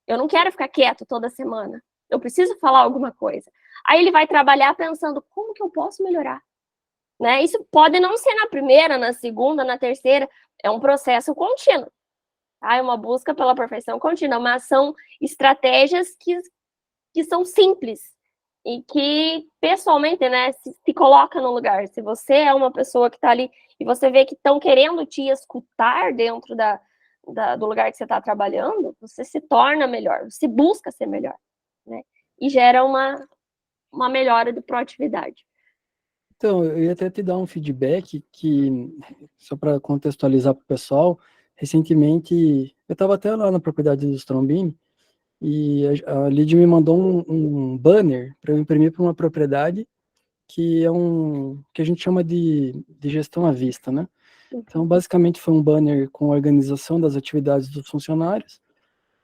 [SPEAKER 2] Eu não quero ficar quieto toda semana. Eu preciso falar alguma coisa. Aí ele vai trabalhar pensando, como que eu posso melhorar? Né? Isso pode não ser na primeira, na segunda, na terceira. É um processo contínuo. Tá? É uma busca pela perfeição contínua, mas são estratégias que são simples e que, pessoalmente, né, se coloca no lugar. Se você é uma pessoa que está ali e você vê que estão querendo te escutar dentro do lugar que você está trabalhando, você se torna melhor, você busca ser melhor, né? E gera uma melhora de proatividade.
[SPEAKER 1] Então, eu ia até te dar um feedback que, só para contextualizar para o pessoal, recentemente, eu estava até lá na propriedade dos Trombini, e a Lid me mandou um banner para eu imprimir para uma propriedade que é que a gente chama de gestão à vista, né? Então, basicamente, foi um banner com a organização das atividades dos funcionários,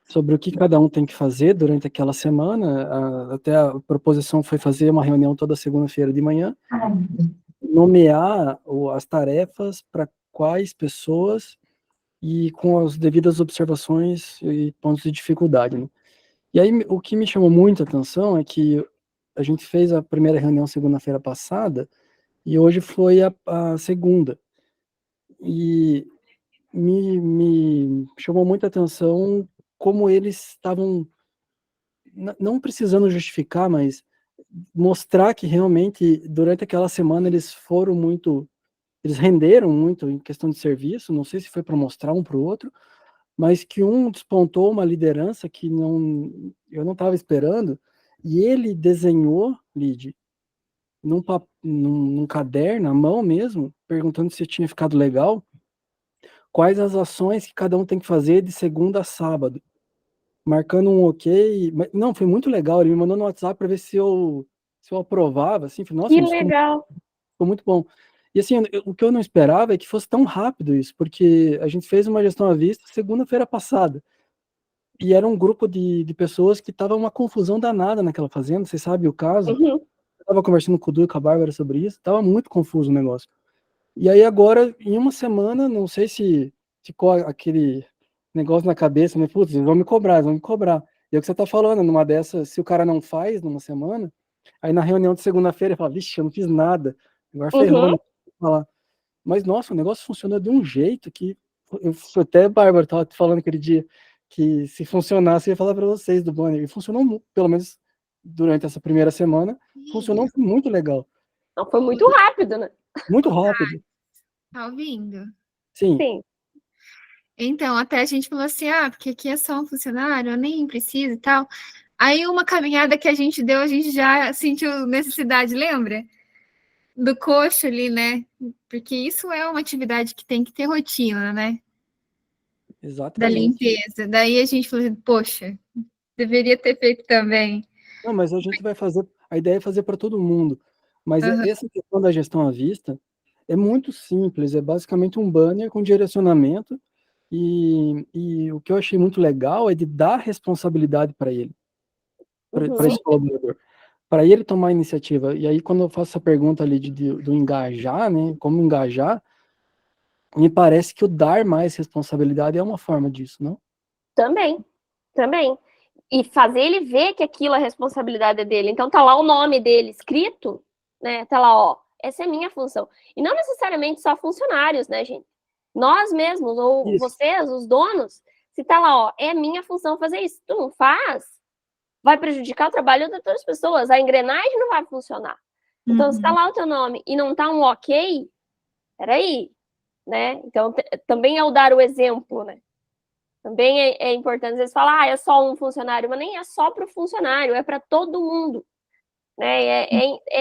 [SPEAKER 1] sobre o que cada um tem que fazer durante aquela semana. Até a proposição foi fazer uma reunião toda segunda-feira de manhã, nomear as tarefas para quais pessoas e com as devidas observações e pontos de dificuldade, né? E aí, o que me chamou muita atenção é que a gente fez a primeira reunião segunda-feira passada e hoje foi a segunda. E me chamou muita atenção como eles estavam não precisando justificar, mas mostrar que realmente durante aquela semana eles foram muito eles renderam muito em questão de serviço, não sei se foi para mostrar um para o outro, mas que um despontou uma liderança que eu não estava esperando, e ele desenhou, Lid, num caderno, à mão mesmo, perguntando se tinha ficado legal, quais as ações que cada um tem que fazer de segunda a sábado, marcando um ok. Não, foi muito legal, ele me mandou no WhatsApp para ver se eu aprovava, assim, falei, nossa,
[SPEAKER 2] Que
[SPEAKER 1] isso
[SPEAKER 2] legal.
[SPEAKER 1] ficou muito bom. E assim, o que eu não esperava é que fosse tão rápido isso, porque a gente fez uma gestão à vista segunda-feira passada, e era um grupo de pessoas que tava uma confusão danada naquela fazenda, você sabe o caso?
[SPEAKER 2] Uhum.
[SPEAKER 1] Eu tava conversando com o Du e com a Bárbara sobre isso, tava muito confuso o negócio. E aí agora, em uma semana, não sei se ficou aquele negócio na cabeça, né? Putz, eles vão me cobrar, eles vão me cobrar. E é o que você tá falando, numa dessas, se o cara não faz numa semana, aí na reunião de segunda-feira ele fala, vixe, eu não fiz nada, agora ferrou,
[SPEAKER 2] Uhum.
[SPEAKER 1] não vou falar. Mas, nossa, o negócio funcionou de um jeito que, até Bárbara tava falando aquele dia, que se funcionasse, eu ia falar para vocês do banner, e funcionou, pelo menos durante essa primeira semana, funcionou muito legal,
[SPEAKER 2] Não, foi muito rápido, né?
[SPEAKER 1] muito rápido.
[SPEAKER 3] Tá ouvindo?
[SPEAKER 1] Sim,
[SPEAKER 2] Sim.
[SPEAKER 3] Então, até a gente falou assim, porque aqui é só um funcionário, eu nem preciso e tal. Aí, uma caminhada que a gente deu, a gente já sentiu necessidade, lembra? Do coxo ali, né? Porque isso é uma atividade que tem que ter rotina, né? Da
[SPEAKER 1] exatamente.
[SPEAKER 3] limpeza. Daí a gente falou, poxa, deveria ter feito também.
[SPEAKER 1] Não, mas a gente vai fazer, a ideia é fazer para todo mundo. Mas
[SPEAKER 3] Uhum.
[SPEAKER 1] essa questão da gestão à vista é muito simples, é basicamente um banner com direcionamento, e o que eu achei muito legal é de dar responsabilidade para ele, para
[SPEAKER 2] Uhum.
[SPEAKER 1] esse colaborador, para ele tomar a iniciativa. E aí, quando eu faço essa pergunta ali do engajar, né, como engajar, me parece que o dar mais responsabilidade é uma forma disso, não?
[SPEAKER 2] Também, também. E fazer ele ver que aquilo é responsabilidade dele. Então tá lá o nome dele escrito, né? Tá lá, ó, essa é a minha função. E não necessariamente só funcionários, né, gente? Nós mesmos, ou
[SPEAKER 1] Isso.
[SPEAKER 2] vocês, os donos, se tá lá, ó, é minha função fazer isso. Tu não faz, vai prejudicar o trabalho de outras pessoas. A engrenagem não vai funcionar. Então, se tá lá o teu nome e não tá um ok, peraí, né? Então, também é o dar o exemplo, né? Também é importante, às vezes, falar, é só um funcionário, mas nem é só para o funcionário, é para todo mundo. Né?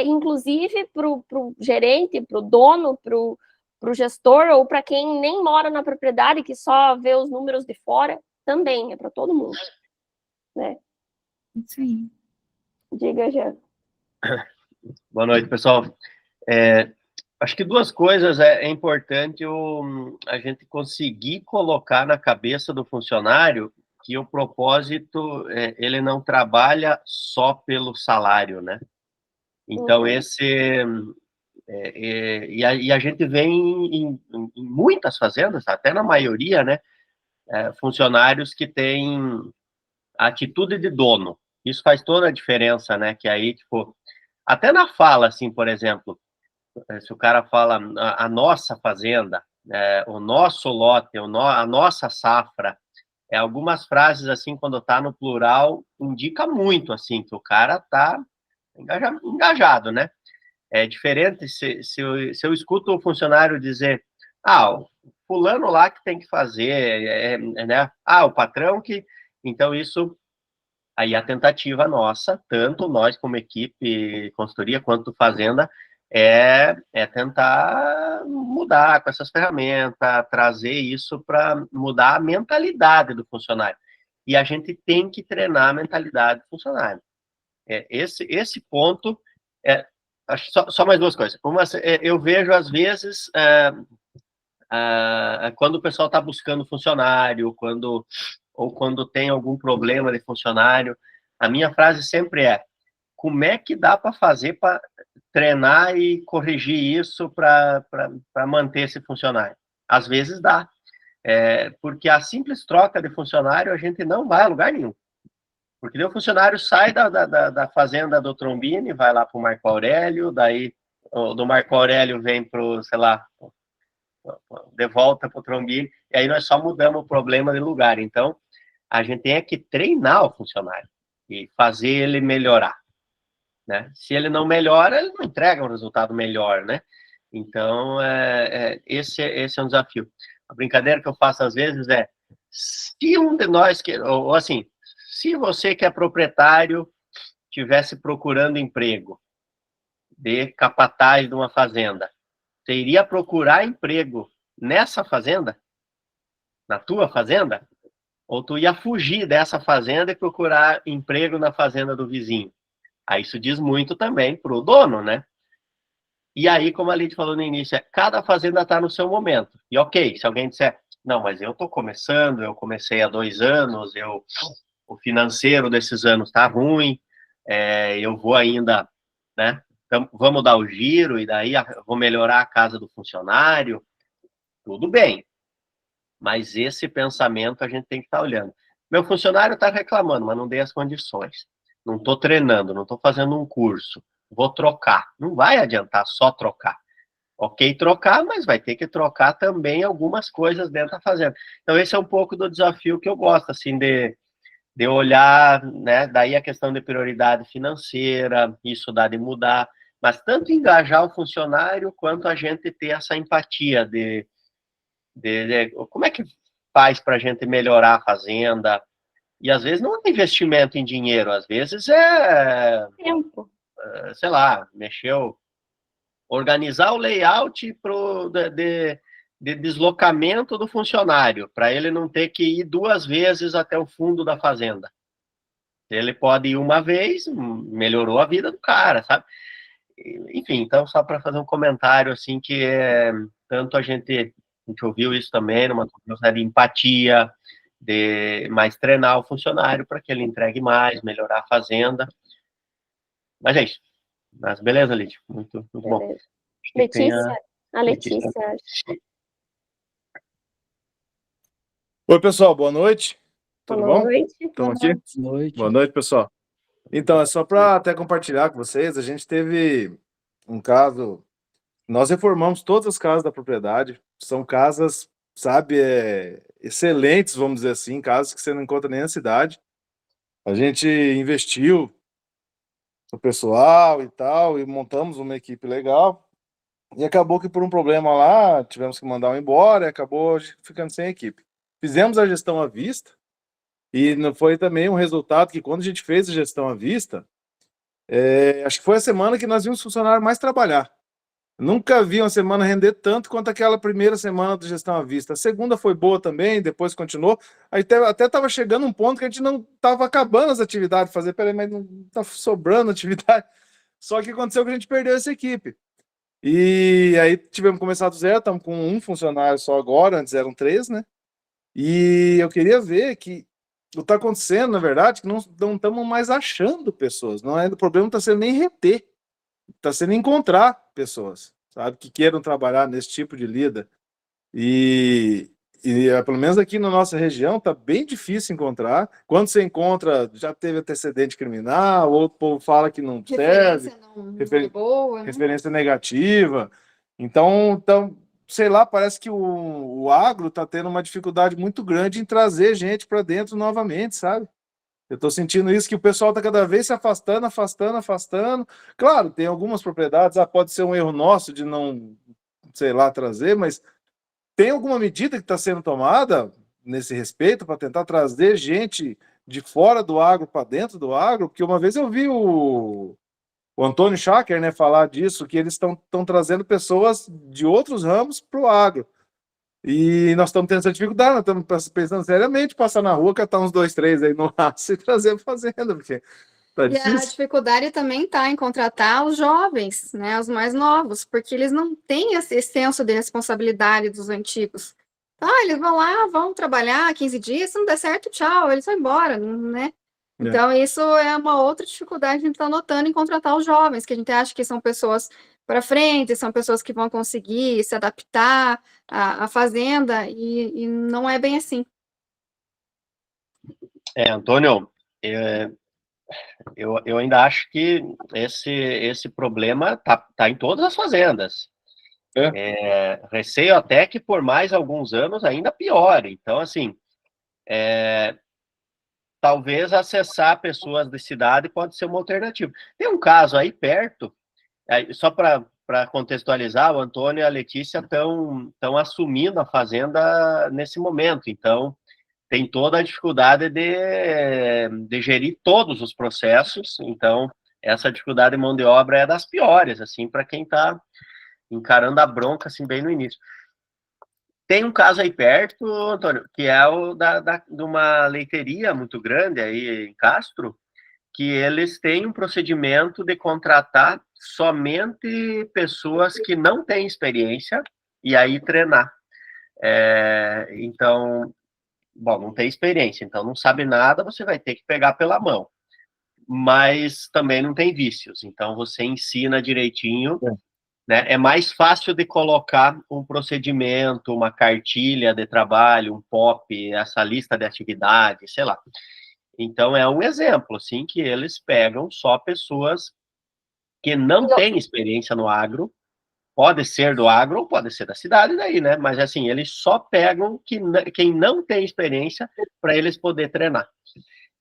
[SPEAKER 2] Inclusive para o gerente, para o dono, para o gestor, ou para quem nem mora na propriedade, que só vê os números de fora, também é para todo mundo. Né?
[SPEAKER 3] Isso aí.
[SPEAKER 2] Diga, Jean.
[SPEAKER 4] Boa noite, pessoal. Acho que duas coisas é importante a gente conseguir colocar na cabeça do funcionário que o propósito, ele não trabalha só pelo salário, né? Então,
[SPEAKER 2] Uhum.
[SPEAKER 4] e a gente vê em muitas fazendas, até na maioria, né? Funcionários que têm atitude de dono. Isso faz toda a diferença, né? Que aí, tipo, até na fala, assim, por exemplo, se o cara fala a nossa fazenda, o nosso lote, a nossa safra, algumas frases, assim, quando tá no plural, indica muito, assim, que o cara tá engajado, né? É diferente se eu escuto o funcionário dizer, o fulano lá que tem que fazer, né? O patrão que... Então, isso... Aí a tentativa nossa, tanto nós como equipe, consultoria, quanto fazenda, é tentar mudar com essas ferramentas, trazer isso para mudar a mentalidade do funcionário. E a gente tem que treinar a mentalidade do funcionário. Esse ponto, acho só mais duas coisas. Uma, eu vejo, às vezes, quando o pessoal está buscando funcionário, ou quando tem algum problema de funcionário, a minha frase sempre é: como é que dá para fazer para treinar e corrigir isso para manter esse funcionário? Às vezes dá, porque a simples troca de funcionário a gente não vai a lugar nenhum. Porque daí o funcionário sai da fazenda do Trombini, vai lá para o Marco Aurélio, daí do Marco Aurélio vem para o, sei lá, de volta para o Trombini, e aí nós só mudamos o problema de lugar. Então, a gente tem que treinar o funcionário e fazer ele melhorar, né? Se ele não melhora, ele não entrega um resultado melhor, né? Então, esse é um desafio. A brincadeira que eu faço às vezes é, se um de nós, ou assim, se você que é proprietário estivesse procurando emprego de capataz de uma fazenda, você iria procurar emprego nessa fazenda? Na tua fazenda? Ou tu ia fugir dessa fazenda e procurar emprego na fazenda do vizinho? Aí isso diz muito também para o dono, né? E aí, como a Lid falou no início, cada fazenda está no seu momento. E ok, se alguém disser, não, mas eu estou começando, eu comecei há 2 anos, o financeiro desses anos está ruim, eu vou ainda, né? Então, vamos dar o giro e daí vou melhorar a casa do funcionário, tudo bem. Mas esse pensamento a gente tem que estar olhando. Meu funcionário está reclamando, mas não dei as condições. Não estou treinando, não estou fazendo um curso. Vou trocar. Não vai adiantar só trocar. Ok, trocar, mas vai ter que trocar também algumas coisas dentro da fazenda. Então, esse é um pouco do desafio que eu gosto, assim, de olhar, né? Daí a questão de prioridade financeira, isso dá de mudar, mas tanto engajar o funcionário, quanto a gente ter essa empatia como é que faz para a gente melhorar a fazenda? E às vezes não é investimento em dinheiro, às vezes
[SPEAKER 2] Tempo.
[SPEAKER 4] sei lá, organizar o layout de deslocamento do funcionário, para ele não ter que ir 2 vezes até o fundo da fazenda. Ele pode ir uma vez, melhorou a vida do cara, sabe? Enfim, então, só para fazer um comentário, assim, que tanto a gente ouviu isso também, numa conversa de empatia, de mais treinar o funcionário para que ele entregue mais, melhorar a fazenda. Mas é isso. Mas beleza, Lídia. Muito, muito bom.
[SPEAKER 2] Beleza.
[SPEAKER 4] Que tem
[SPEAKER 2] Letícia? A Letícia, acho.
[SPEAKER 5] Oi, pessoal, boa noite. Tudo
[SPEAKER 2] Boa
[SPEAKER 5] bom?
[SPEAKER 2] noite.
[SPEAKER 5] Estamos aqui?
[SPEAKER 1] Boa noite.
[SPEAKER 5] Boa noite, pessoal. Então, é só para até compartilhar com vocês, a gente teve um caso, nós reformamos todas as casas da propriedade, são casas, sabe, excelentes, vamos dizer assim, casas que você não encontra nem na cidade. A gente investiu no pessoal e tal, e montamos uma equipe legal, e acabou que por um problema lá, tivemos que mandar um embora, e acabou ficando sem equipe. Fizemos a gestão à vista, e foi também um resultado que quando a gente fez a gestão à vista, acho que foi a semana que nós vimos funcionário mais trabalhar. Nunca vi uma semana render tanto quanto aquela primeira semana de gestão à vista. A segunda foi boa também, depois continuou. Aí até estava chegando um ponto que a gente não estava acabando as atividades, peraí, mas não está sobrando atividade. Só que aconteceu que a gente perdeu essa equipe. E aí tivemos que começar do zero, estamos com um funcionário só agora, antes eram 3, né? E eu queria ver que o que está acontecendo, na verdade, que não estamos mais achando pessoas. O problema não está sendo nem reter, está sendo encontrar pessoas, sabe, que queiram trabalhar nesse tipo de lida. E pelo menos aqui na nossa região está bem difícil encontrar. Quando você encontra, já teve antecedente criminal, outro povo fala que não serve,
[SPEAKER 3] Não é boa, né?
[SPEAKER 5] referência negativa. Então, sei lá, parece que o agro está tendo uma dificuldade muito grande em trazer gente para dentro novamente, sabe? Eu estou sentindo isso, que o pessoal está cada vez se afastando. Claro, tem algumas propriedades, pode ser um erro nosso de não, sei lá, trazer, mas tem alguma medida que está sendo tomada nesse respeito para tentar trazer gente de fora do agro para dentro do agro? Porque uma vez eu vi o Antônio Schacker, né, falar disso, que eles estão trazendo pessoas de outros ramos para o agro. E nós estamos tendo essa dificuldade, nós estamos pensando seriamente passar na rua, catar uns 2, 3 aí no aço e trazer para fazenda, porque tá
[SPEAKER 3] E a
[SPEAKER 5] difícil.
[SPEAKER 3] dificuldade também está em contratar os jovens, né, os mais novos, porque eles não têm esse senso de responsabilidade dos antigos. Eles vão lá, vão trabalhar 15 dias, se não der certo, tchau, eles vão embora, né? Então, isso é uma outra dificuldade que a gente está notando em contratar os jovens, que a gente acha que são pessoas para frente, são pessoas que vão conseguir se adaptar à fazenda, e não é bem assim.
[SPEAKER 4] Antônio, eu ainda acho que esse problema tá em todas as fazendas. Receio até que por mais alguns anos ainda piore. Então, assim, talvez acessar pessoas de cidade pode ser uma alternativa. Tem um caso aí perto, só para para contextualizar, o Antônio e a Letícia estão assumindo a fazenda nesse momento, então tem toda a dificuldade de gerir todos os processos, então essa dificuldade de mão de obra é das piores, assim, para quem está encarando a bronca, assim, bem no início. Tem um caso aí perto, Antônio, que é o de uma leiteria muito grande aí em Castro, que eles têm um procedimento de contratar somente pessoas que não têm experiência e aí treinar. Então, bom, não tem experiência, então não sabe nada, você vai ter que pegar pela mão. Mas também não tem vícios, então você ensina direitinho, né? É mais fácil de colocar um procedimento, uma cartilha de trabalho, um POP, essa lista de atividades, sei lá. Então, é um exemplo, assim, que eles pegam só pessoas que não têm experiência no agro, pode ser do agro ou pode ser da cidade daí, né? Mas, assim, eles só pegam quem não tem experiência para eles poder treinar.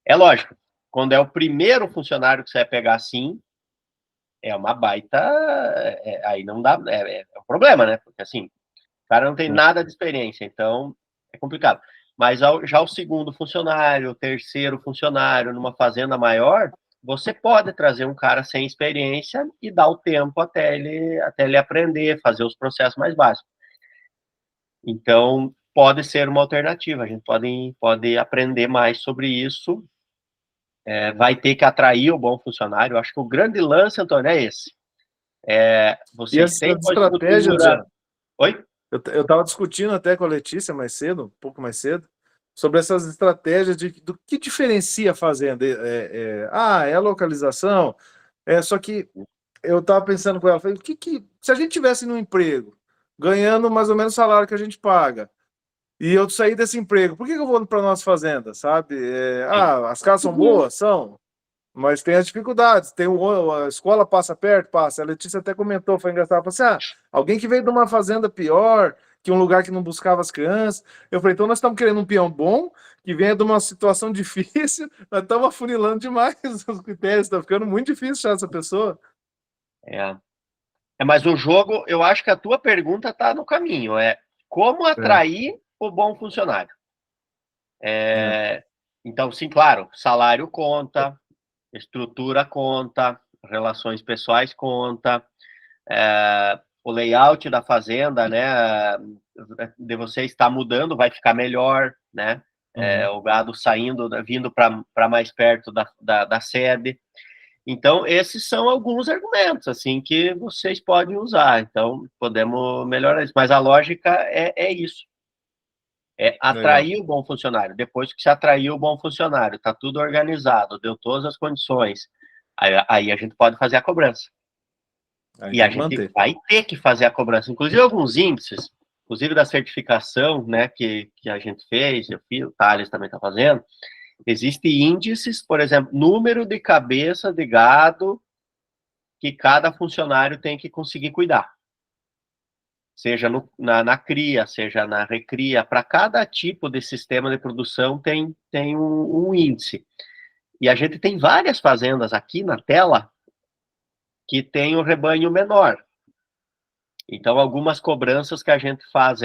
[SPEAKER 4] É lógico, quando é o primeiro funcionário que você vai pegar assim, é uma baita... aí não dá... É um problema, né? Porque, assim, o cara não tem nada de experiência, então é complicado. Mas já o segundo funcionário, o terceiro funcionário, numa fazenda maior, você pode trazer um cara sem experiência e dar o tempo até ele aprender, fazer os processos mais básicos. Então, pode ser uma alternativa, a gente pode aprender mais sobre isso, vai ter que atrair o bom funcionário. Eu acho que o grande lance, Antônio, é esse. Vocês têm uma estrutura... Oi?
[SPEAKER 5] Eu estava discutindo até com a Letícia mais cedo, um pouco mais cedo, sobre essas estratégias do que diferencia a fazenda. É a localização. Só que eu estava pensando com ela, falei, se a gente tivesse num emprego, ganhando mais ou menos o salário que a gente paga, e eu sair desse emprego, por que eu vou para a nossa fazenda, sabe? As casas são boas? São. Mas tem as dificuldades, a escola passa perto, passa. A Letícia até comentou, foi engraçado, falou assim, alguém que veio de uma fazenda pior, que um lugar que não buscava as crianças. Eu falei, então nós estamos querendo um peão bom, que venha de uma situação difícil, nós estamos afunilando demais os critérios, está ficando muito difícil achar essa pessoa.
[SPEAKER 4] Mas o jogo, eu acho que a tua pergunta está no caminho, como atrair o bom funcionário. Então, sim, claro, salário conta, estrutura conta, relações pessoais conta, o layout da fazenda, né, de você estar mudando vai ficar melhor, né, o gado saindo, vindo para mais perto da sede. Então, esses são alguns argumentos, assim, que vocês podem usar. Então, podemos melhorar isso. Mas a lógica é isso. É atrair o bom funcionário. Depois que se atraiu o bom funcionário, está tudo organizado, deu todas as condições, aí a gente pode fazer a cobrança. E a gente vai ter que fazer a cobrança. Inclusive, alguns índices, inclusive da certificação, né, que a gente fez, eu fiz, o Thales também está fazendo, existem índices, por exemplo, número de cabeça de gado que cada funcionário tem que conseguir cuidar. Seja na cria, seja na recria, para cada tipo de sistema de produção tem um índice. E a gente tem várias fazendas aqui na tela que tem um rebanho menor. Então, algumas cobranças que a gente faz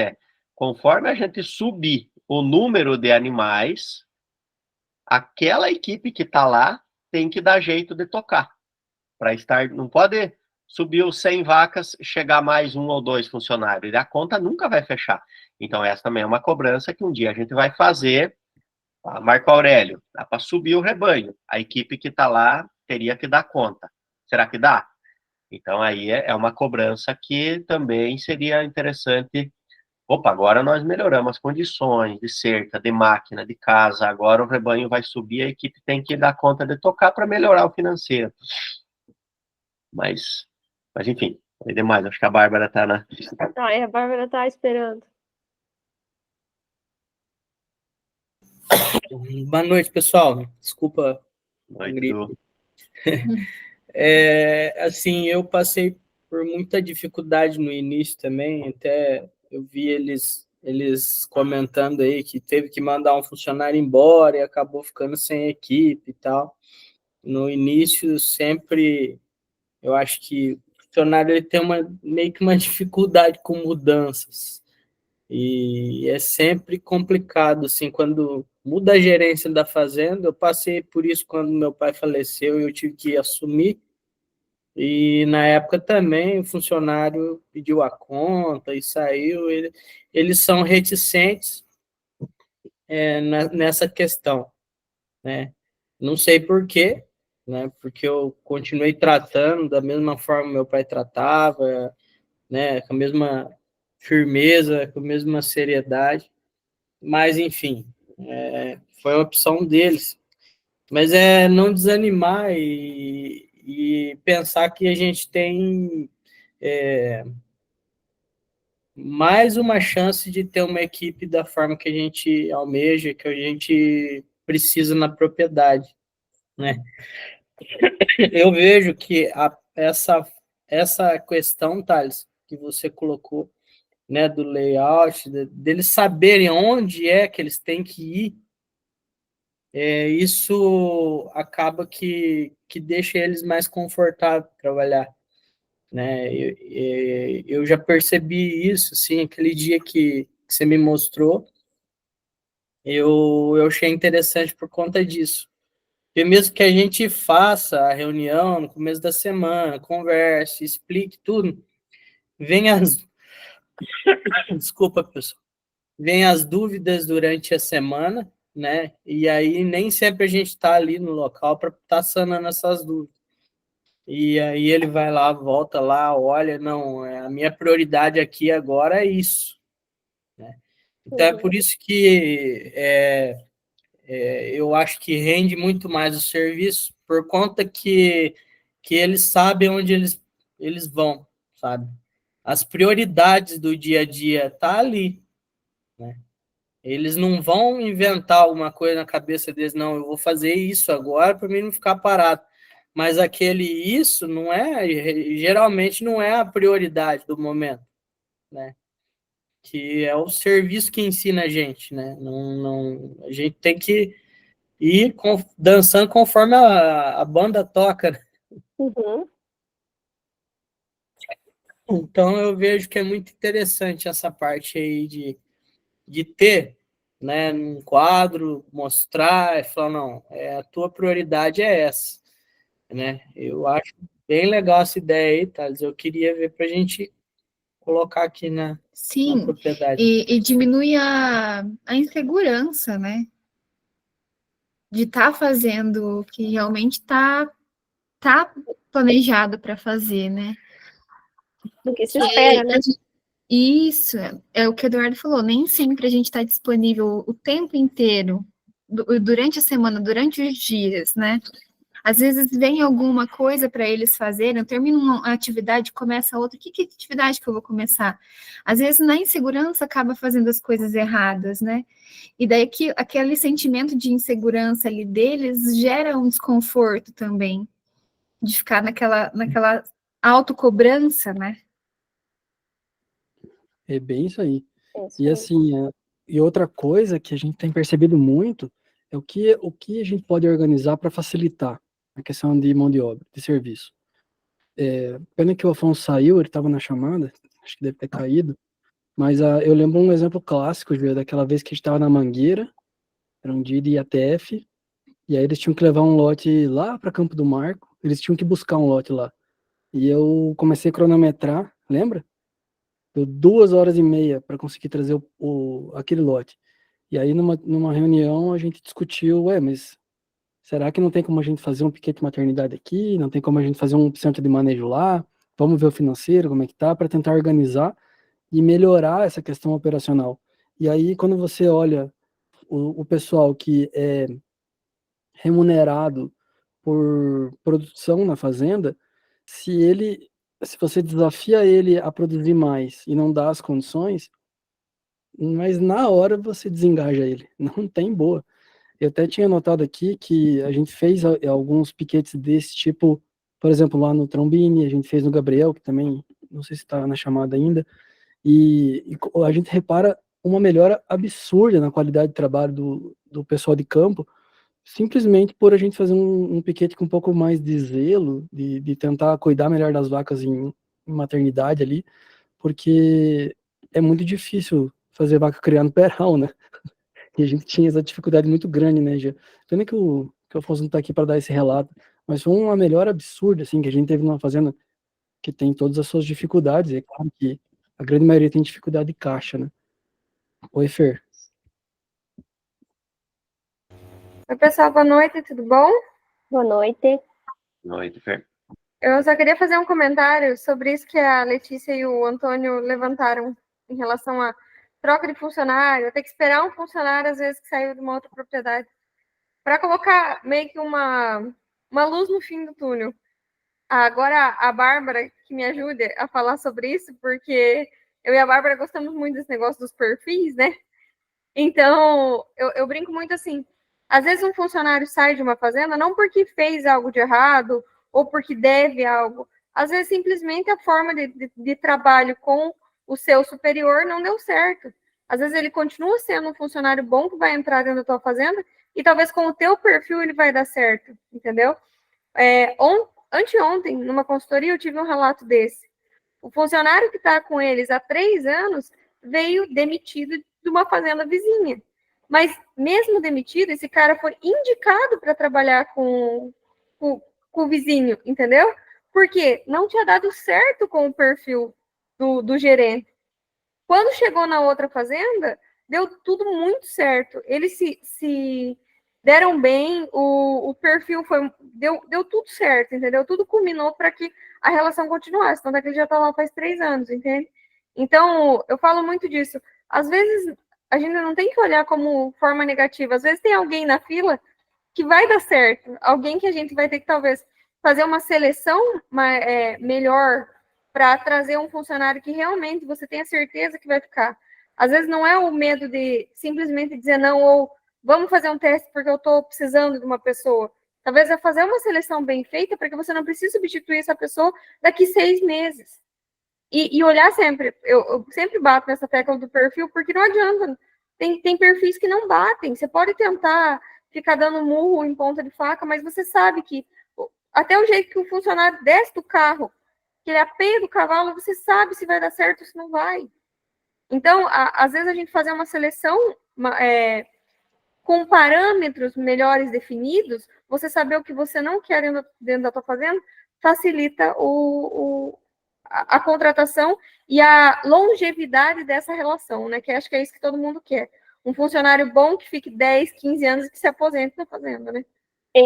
[SPEAKER 4] conforme a gente subir o número de animais, aquela equipe que está lá tem que dar jeito de tocar. Para estar, não pode subir os 100 vacas, chegar mais 1 ou 2 funcionários. E a conta nunca vai fechar. Então, essa também é uma cobrança que um dia a gente vai fazer. Marco Aurélio, dá para subir o rebanho. A equipe que está lá teria que dar conta. Será que dá? Então, aí é uma cobrança que também seria interessante. Opa, agora nós melhoramos as condições de cerca, de máquina, de casa. Agora o rebanho vai subir, a equipe tem que dar conta de tocar para melhorar o financeiro. Mas enfim, é demais. Acho que a Bárbara está na...
[SPEAKER 2] A Bárbara está esperando.
[SPEAKER 6] Boa noite, pessoal. Desculpa
[SPEAKER 4] o
[SPEAKER 6] grito. Assim, eu passei por muita dificuldade no início também, até eu vi eles comentando aí que teve que mandar um funcionário embora e acabou ficando sem equipe e tal. No início, sempre, eu acho que funcionário ele tem meio que uma dificuldade com mudanças. E é sempre complicado, assim, quando muda a gerência da fazenda. Eu passei por isso quando meu pai faleceu e eu tive que assumir. E na época também o funcionário pediu a conta e saiu. Eles são reticentes nessa questão, né? Não sei por quê, né? Porque eu continuei tratando da mesma forma que meu pai tratava, né? Com a mesma firmeza, com a mesma seriedade. Mas, enfim, foi a opção deles. Mas é não desanimar e pensar que a gente tem mais uma chance de ter uma equipe da forma que a gente almeja, que a gente precisa na propriedade, né? Eu vejo que essa questão, Thales, que você colocou, né, do layout, deles saberem onde é que eles têm que ir, isso acaba que deixa eles mais confortáveis para trabalhar, né? Eu já percebi isso, assim, aquele dia que você me mostrou, eu achei interessante por conta disso. Porque mesmo que a gente faça a reunião no começo da semana, converse, explique tudo, vem as... Desculpa, pessoal. Vem as dúvidas durante a semana, né? E aí nem sempre a gente está ali no local para estar sanando essas dúvidas. E aí ele vai lá, volta lá, olha, não, a minha prioridade aqui agora é isso, né? Então é por isso que eu acho que rende muito mais o serviço, por conta que eles sabem onde eles vão, sabe? As prioridades do dia a dia tá ali, né? Eles não vão inventar alguma coisa na cabeça deles, não, eu vou fazer isso agora para mim não ficar parado. Mas aquele isso não geralmente não é a prioridade do momento, né? Que é o serviço que ensina a gente, né? A gente tem que ir dançando conforme a banda toca, né?
[SPEAKER 2] Uhum.
[SPEAKER 6] Então eu vejo que é muito interessante essa parte aí de ter, né, um quadro, mostrar, e falar, não, a tua prioridade é essa, né? Eu acho bem legal essa ideia aí, Thales. Eu queria ver para a gente colocar aqui na
[SPEAKER 3] Sim,
[SPEAKER 6] propriedade.
[SPEAKER 3] e diminui a insegurança, né? De estar fazendo o que realmente tá planejado para fazer, né?
[SPEAKER 2] Do que se espera, né?
[SPEAKER 3] Isso, é o que o Eduardo falou, nem sempre a gente está disponível o tempo inteiro, durante a semana, durante os dias, né? Às vezes vem alguma coisa para eles fazerem, eu termino uma atividade, começa outra, que atividade que eu vou começar? Às vezes na insegurança acaba fazendo as coisas erradas, né? E daí que aquele sentimento de insegurança ali deles gera um desconforto também, de ficar naquela autocobrança, né?
[SPEAKER 1] É bem isso aí.
[SPEAKER 2] Isso
[SPEAKER 1] E
[SPEAKER 2] aí.
[SPEAKER 1] assim, e outra coisa que a gente tem percebido muito é o que a gente pode organizar para facilitar a questão de mão de obra, de serviço. Pena que o Afonso saiu, ele estava na chamada, acho que deve ter caído, mas eu lembro um exemplo clássico, Júlia, daquela vez que a gente estava na Mangueira, era um dia de IATF, e aí eles tinham que levar um lote lá para Campo do Marco, eles tinham que buscar um lote lá. E eu comecei a cronometrar, lembra? Deu 2 horas e meia para conseguir trazer aquele lote. E aí, numa reunião, a gente discutiu, mas será que não tem como a gente fazer um piquete maternidade aqui? Não tem como a gente fazer um centro de manejo lá? Vamos ver o financeiro, como é que tá, para tentar organizar e melhorar essa questão operacional. E aí, quando você olha o pessoal que é remunerado por produção na fazenda, se você desafia ele a produzir mais e não dá as condições, mas na hora você desengaja ele, não tem boa. Eu até tinha notado aqui que a gente fez alguns piquetes desse tipo, por exemplo, lá no Trombini, a gente fez no Gabriel, que também, não sei se está na chamada ainda, e a gente repara uma melhora absurda na qualidade de trabalho do pessoal de campo, simplesmente por a gente fazer um piquete com um pouco mais de zelo, de tentar cuidar melhor das vacas em maternidade ali, porque é muito difícil fazer vaca criar no peral, né? E a gente tinha essa dificuldade muito grande, né, já. Pena que o Afonso não tá aqui para dar esse relato, mas foi uma melhora absurda, assim, que a gente teve numa fazenda que tem todas as suas dificuldades, e é claro que a grande maioria tem dificuldade de caixa, né? Oi, Fer.
[SPEAKER 7] Oi, pessoal, boa noite, tudo bom?
[SPEAKER 2] Boa noite.
[SPEAKER 4] Noite, Fer.
[SPEAKER 7] Eu só queria fazer um comentário sobre isso que a Letícia e o Antônio levantaram em relação à troca de funcionário, ter que esperar um funcionário, às vezes, que saiu de uma outra propriedade, para colocar meio que uma luz no fim do túnel. Agora, a Bárbara, que me ajude a falar sobre isso, porque eu e a Bárbara gostamos muito desse negócio dos perfis, né? Então, eu brinco muito assim, às vezes um funcionário sai de uma fazenda não porque fez algo de errado ou porque deve algo, às vezes simplesmente a forma de trabalho com o seu superior não deu certo. Às vezes ele continua sendo um funcionário bom que vai entrar dentro da tua fazenda e talvez com o teu perfil ele vai dar certo, entendeu? Anteontem, numa consultoria, eu tive um relato desse. O funcionário que está com eles há 3 anos veio demitido de uma fazenda vizinha. Mas, mesmo demitido, esse cara foi indicado para trabalhar com o vizinho, entendeu? Porque não tinha dado certo com o perfil do gerente. Quando chegou na outra fazenda, deu tudo muito certo. Eles se deram bem, o perfil deu tudo certo, entendeu? Tudo culminou para que a relação continuasse. Tanto é que ele já está lá faz 3 anos, entende? Então, eu falo muito disso. Às vezes, a gente não tem que olhar como forma negativa. Às vezes tem alguém na fila que vai dar certo. Alguém que a gente vai ter que, talvez, fazer uma seleção melhor para trazer um funcionário que realmente você tenha certeza que vai ficar. Às vezes não é o medo de simplesmente dizer não, ou vamos fazer um teste porque eu estou precisando de uma pessoa. Talvez é fazer uma seleção bem feita para que você não precise substituir essa pessoa daqui 6 meses. E olhar sempre, eu sempre bato nessa tecla do perfil, porque não adianta. Tem perfis que não batem. Você pode tentar ficar dando murro em ponta de faca, mas você sabe que até o jeito que o funcionário desce do carro, que ele apeia do cavalo, você sabe se vai dar certo ou se não vai. Então, às vezes a gente fazer uma seleção com parâmetros melhores definidos, você saber o que você não quer dentro da tua fazenda, facilita a contratação e a longevidade dessa relação, né? Que acho que é isso que todo mundo quer. Um funcionário bom que fique 10, 15 anos e que se aposente na fazenda, né?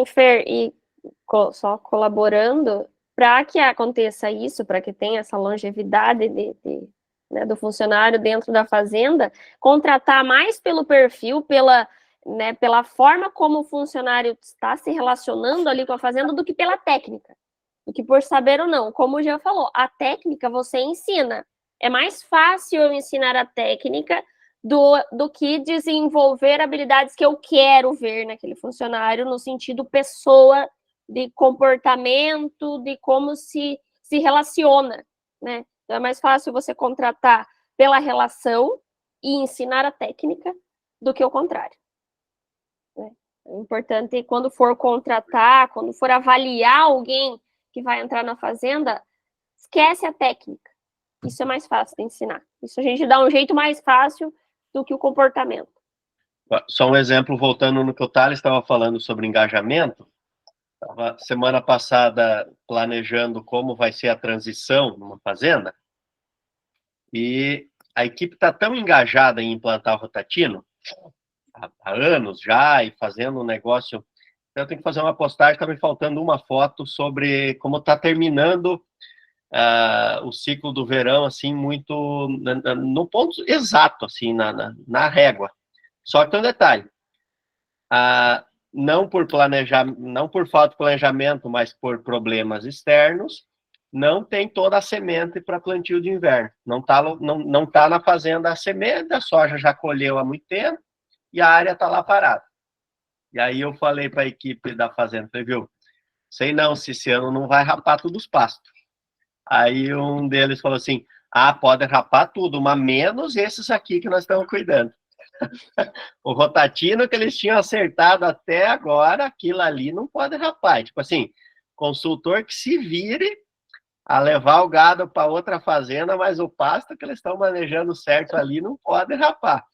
[SPEAKER 2] Fer, e só colaborando, para que aconteça isso, para que tenha essa longevidade né, do funcionário dentro da fazenda, contratar mais pelo perfil, pela forma como o funcionário está se relacionando ali com a fazenda, do que pela técnica, do que por saber ou não. Como o Jean falou, a técnica você ensina. É mais fácil eu ensinar a técnica do que desenvolver habilidades que eu quero ver naquele funcionário, no sentido pessoa, de comportamento, de como se relaciona, né? Então, é mais fácil você contratar pela relação e ensinar a técnica do que o contrário. Né? É importante, quando for contratar, quando for avaliar alguém que vai entrar na fazenda, esquece a técnica. Isso é mais fácil de ensinar. Isso a gente dá um jeito mais fácil do que o comportamento.
[SPEAKER 4] Só um exemplo, voltando no que o Thales estava falando sobre engajamento. Estava semana passada planejando como vai ser a transição numa fazenda, e a equipe está tão engajada em implantar o rotatino, há anos já, e fazendo um negócio. Eu tenho que fazer uma postagem, está me faltando uma foto sobre como está terminando o ciclo do verão, assim, muito no ponto exato, assim, na régua. Só que tem um detalhe. Não por falta de planejamento, mas por problemas externos, não tem toda a semente para plantio de inverno. Não tá na fazenda a semente, a soja já colheu há muito tempo e a área está lá parada. E aí eu falei para a equipe da fazenda, viu? Sei não se esse ano não vai rapar tudo os pastos. Aí um deles falou assim, pode rapar tudo, mas menos esses aqui que nós estamos cuidando. O Rotatino que eles tinham acertado até agora, aquilo ali não pode rapar. Tipo assim, consultor que se vire a levar o gado para outra fazenda, mas o pasto que eles estão manejando certo ali não pode rapar.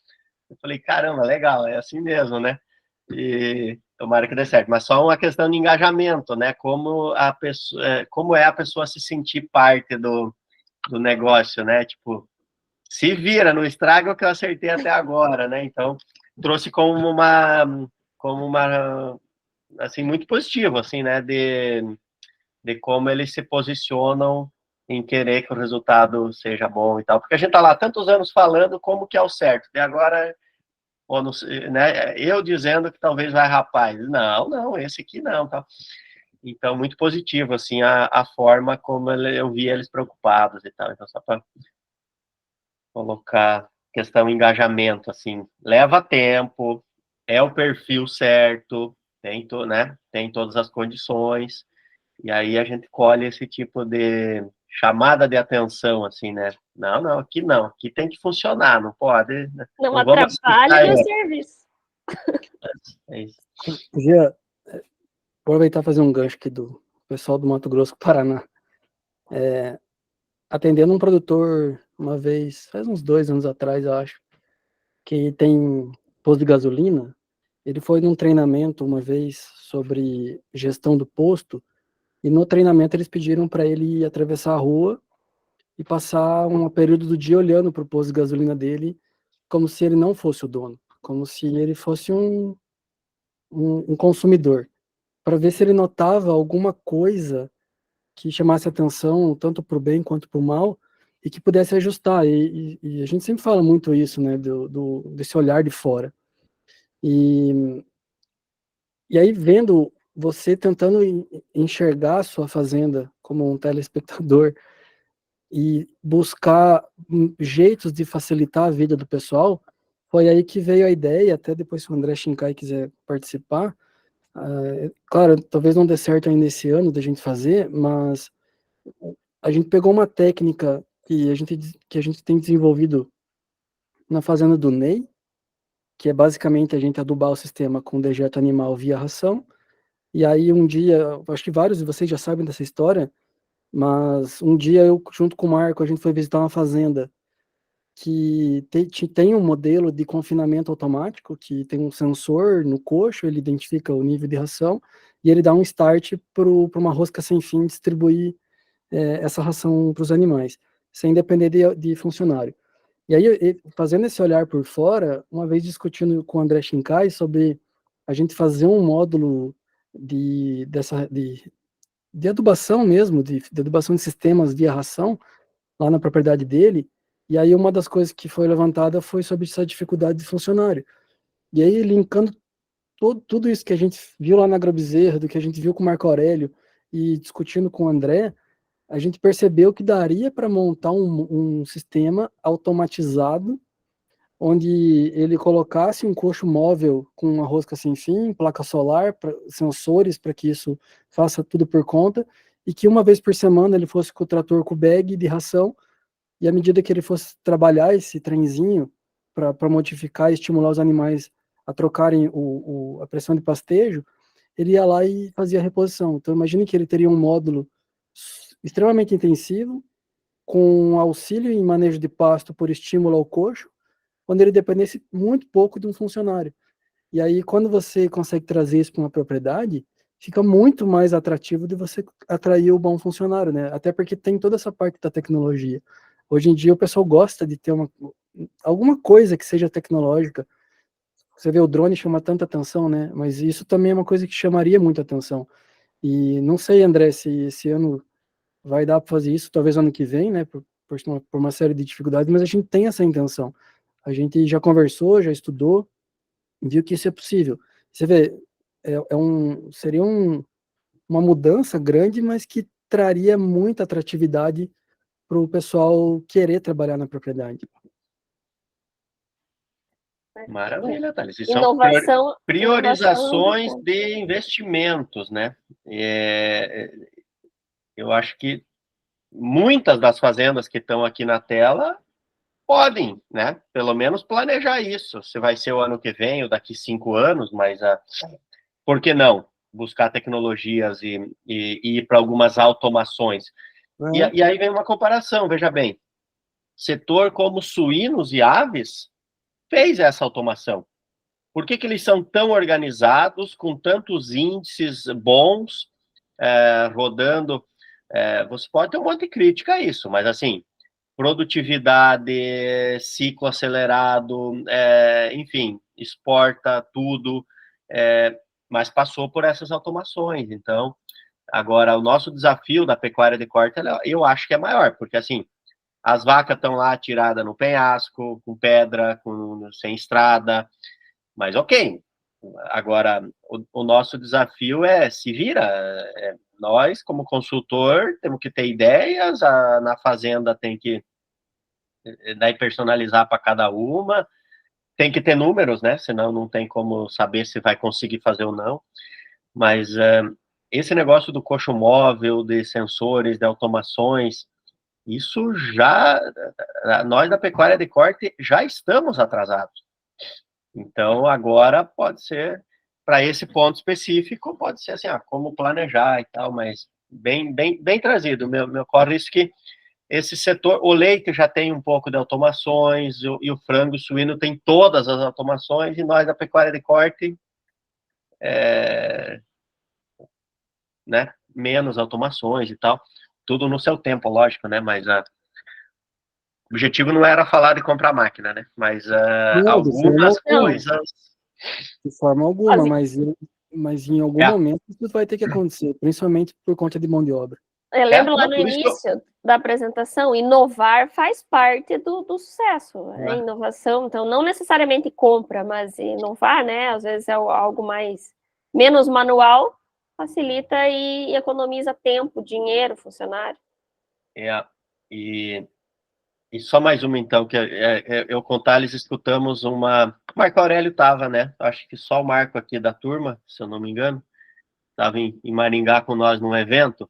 [SPEAKER 4] Eu falei, caramba, legal, é assim mesmo, né? E tomara que dê certo. Mas só uma questão de engajamento, né? Como é a pessoa se sentir parte do negócio, né? Tipo, se vira, não estraga o que eu acertei até agora, né? Então, trouxe como uma assim, muito positivo, assim, né? De como eles se posicionam em querer que o resultado seja bom e tal. Porque a gente tá lá tantos anos falando como que é o certo. E agora, ou não sei, né? Eu dizendo que talvez vai rapar. Não, esse aqui não, tá? Então, muito positivo, assim, a forma como eu vi eles preocupados e tal. Então, só para colocar questão engajamento, assim, leva tempo, é o perfil certo, tem todas as condições, e aí a gente colhe esse tipo de chamada de atenção, assim, né? Não, aqui tem que funcionar, não pode, né?
[SPEAKER 2] Não
[SPEAKER 4] Não vamos
[SPEAKER 2] atrapalhe meu
[SPEAKER 4] aceitar,
[SPEAKER 2] serviço.
[SPEAKER 4] é isso.
[SPEAKER 1] Podia aproveitar e fazer um gancho aqui do pessoal do Mato Grosso, Paraná. Atendendo um produtor uma vez, faz uns 2 anos atrás, eu acho, que tem posto de gasolina. Ele foi num treinamento uma vez sobre gestão do posto, e no treinamento eles pediram para ele atravessar a rua e passar um período do dia olhando para o posto de gasolina dele, como se ele não fosse o dono, como se ele fosse um consumidor, para ver se ele notava alguma coisa que chamasse atenção, tanto para o bem quanto para o mal, e que pudesse ajustar. E a gente sempre fala muito isso, né, desse olhar de fora. E aí, vendo você tentando enxergar a sua fazenda como um telespectador e buscar jeitos de facilitar a vida do pessoal, foi aí que veio a ideia, até depois se o André Shinkai quiser participar, claro, talvez não dê certo ainda esse ano da gente fazer, mas a gente pegou uma técnica que a gente tem desenvolvido na fazenda do Ney, que é basicamente a gente adubar o sistema com dejeto animal via ração. E aí um dia, acho que vários de vocês já sabem dessa história, mas um dia eu, junto com o Marco, a gente foi visitar uma fazenda que tem um modelo de confinamento automático, que tem um sensor no coxo, ele identifica o nível de ração, e ele dá um start para uma rosca sem fim distribuir essa ração para os animais, sem depender de funcionário. E aí, fazendo esse olhar por fora, uma vez discutindo com o André Shinkai sobre a gente fazer um módulo de adubação mesmo, de adubação de sistemas via ração, lá na propriedade dele, e aí uma das coisas que foi levantada foi sobre essa dificuldade de funcionário. E aí, linkando tudo isso que a gente viu lá na Agrobezerra, do que a gente viu com o Marco Aurélio, e discutindo com o André, a gente percebeu que daria para montar um sistema automatizado, onde ele colocasse um coxo móvel com uma rosca sem fim, placa solar, sensores para que isso faça tudo por conta, e que uma vez por semana ele fosse com o trator com o bag de ração, e à medida que ele fosse trabalhar esse trenzinho para modificar e estimular os animais a trocarem a pressão de pastejo, ele ia lá e fazia a reposição. Então imagine que ele teria um módulo extremamente intensivo, com auxílio em manejo de pasto por estímulo ao coxo, quando ele dependesse muito pouco de um funcionário. E aí, quando você consegue trazer isso para uma propriedade, fica muito mais atrativo de você atrair o bom funcionário, né? Até porque tem toda essa parte da tecnologia. Hoje em dia, o pessoal gosta de ter alguma coisa que seja tecnológica. Você vê o drone chama tanta atenção, né? Mas isso também é uma coisa que chamaria muita atenção. E não sei, André, se esse ano vai dar para fazer isso, talvez ano que vem, né? Por uma série de dificuldades, mas a gente tem essa intenção. A gente já conversou, já estudou, viu que isso é possível. Você vê, seria uma mudança grande, mas que traria muita atratividade para o pessoal querer trabalhar na propriedade.
[SPEAKER 4] Maravilha, Thales. Isso
[SPEAKER 2] Inovação,
[SPEAKER 4] são priorizações
[SPEAKER 2] inovação
[SPEAKER 4] de investimentos, né? Eu acho que muitas das fazendas que estão aqui na tela podem, né, pelo menos planejar isso. Se vai ser o ano que vem ou daqui 5 anos, mas por que não buscar tecnologias e ir para algumas automações? E aí vem uma comparação, veja bem, setor como suínos e aves fez essa automação. Por que eles são tão organizados, com tantos índices bons, rodando? Você pode ter um monte de crítica a isso, mas assim, produtividade, ciclo acelerado, enfim, exporta tudo, mas passou por essas automações. Então, agora, o nosso desafio da pecuária de corte, eu acho que é maior, porque assim, as vacas estão lá tiradas no penhasco, com pedra, sem estrada, mas ok. Agora, o nosso desafio se vira. Nós, como consultor, temos que ter ideias, na fazenda tem que daí personalizar para cada uma, tem que ter números, né? Senão não tem como saber se vai conseguir fazer ou não. Mas esse negócio do coxo móvel, de sensores, de automações, isso já, nós da pecuária de corte já estamos atrasados. Então, agora pode ser, para esse ponto específico, pode ser assim, como planejar e tal, mas bem trazido. Me ocorre isso que esse setor, o leite já tem um pouco de automações, e o frango e o suíno tem todas as automações, e nós da pecuária de corte, né, menos automações e tal, tudo no seu tempo, lógico, né, mas o objetivo não era falar de comprar máquina, né, mas algumas coisas...
[SPEAKER 1] De forma alguma, mas em algum momento isso vai ter que acontecer, principalmente por conta de mão de obra.
[SPEAKER 2] Eu lembro lá no início da apresentação, inovar faz parte do sucesso, né? Inovação, então não necessariamente compra, mas inovar, né? Às vezes é algo menos manual, facilita e economiza tempo, dinheiro, funcionário.
[SPEAKER 4] E só mais uma, então, que eu com o Thales escutamos uma... O Marco Aurélio estava, né? Acho que só o Marco aqui da turma, se eu não me engano, estava em Maringá com nós num evento,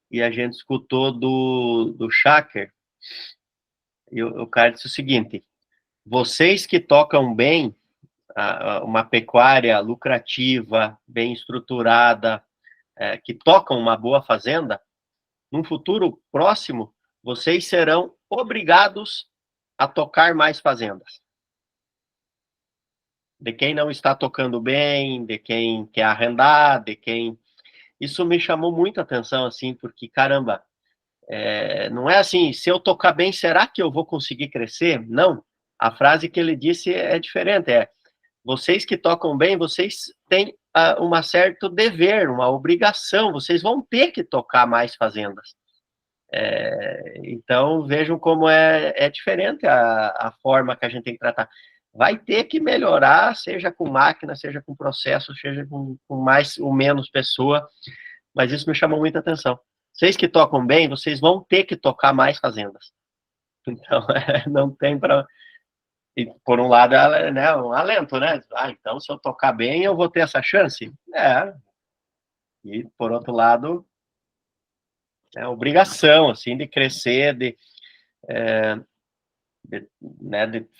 [SPEAKER 4] e a gente escutou do Schacker, e o cara disse o seguinte: vocês que tocam bem uma pecuária lucrativa, bem estruturada, que tocam uma boa fazenda, num futuro próximo, vocês serão obrigados a tocar mais fazendas. De quem não está tocando bem, de quem quer arrendar, de quem... Isso me chamou muita atenção, assim, porque, caramba, não é assim, se eu tocar bem, será que eu vou conseguir crescer? Não. A frase que ele disse é diferente, vocês que tocam bem, vocês têm um certo dever, uma obrigação, vocês vão ter que tocar mais fazendas. Então, vejam como é diferente a forma que a gente tem que tratar. Vai ter que melhorar, seja com máquina, seja com processo, seja com mais ou menos pessoa, mas isso me chamou muita atenção. Vocês que tocam bem, vocês vão ter que tocar mais fazendas. Então, não tem para... E, por um lado, né, um alento, né? Então, se eu tocar bem, eu vou ter essa chance? E, por outro lado, é obrigação, assim, de crescer, de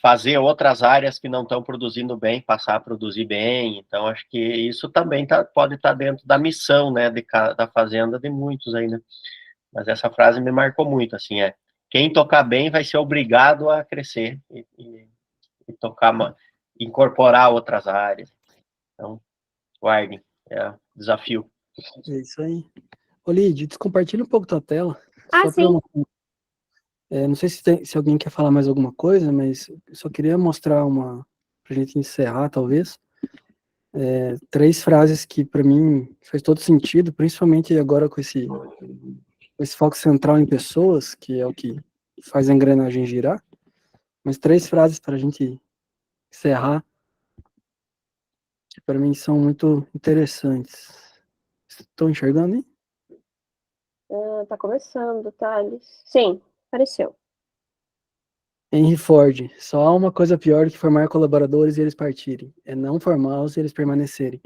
[SPEAKER 4] fazer outras áreas que não estão produzindo bem, passar a produzir bem. Então, acho que isso também pode estar dentro da missão, né, da fazenda de muitos aí, né? Mas essa frase me marcou muito, assim, quem tocar bem vai ser obrigado a crescer e incorporar outras áreas. Então, guardem, desafio.
[SPEAKER 1] É isso aí. Ô, Lid, compartilha um pouco tua tela.
[SPEAKER 2] Sim.
[SPEAKER 1] Não sei se alguém quer falar mais alguma coisa, mas eu só queria mostrar pra gente encerrar, talvez, 3 frases que, para mim, faz todo sentido, principalmente agora com esse foco central em pessoas, que é o que faz a engrenagem girar. Mas 3 frases para a gente encerrar, que para mim são muito interessantes. Estão enxergando, hein?
[SPEAKER 2] Tá começando, Thales. Sim, apareceu.
[SPEAKER 1] Henry Ford: só há uma coisa pior do que formar colaboradores e eles partirem, é não formá-los e eles permanecerem.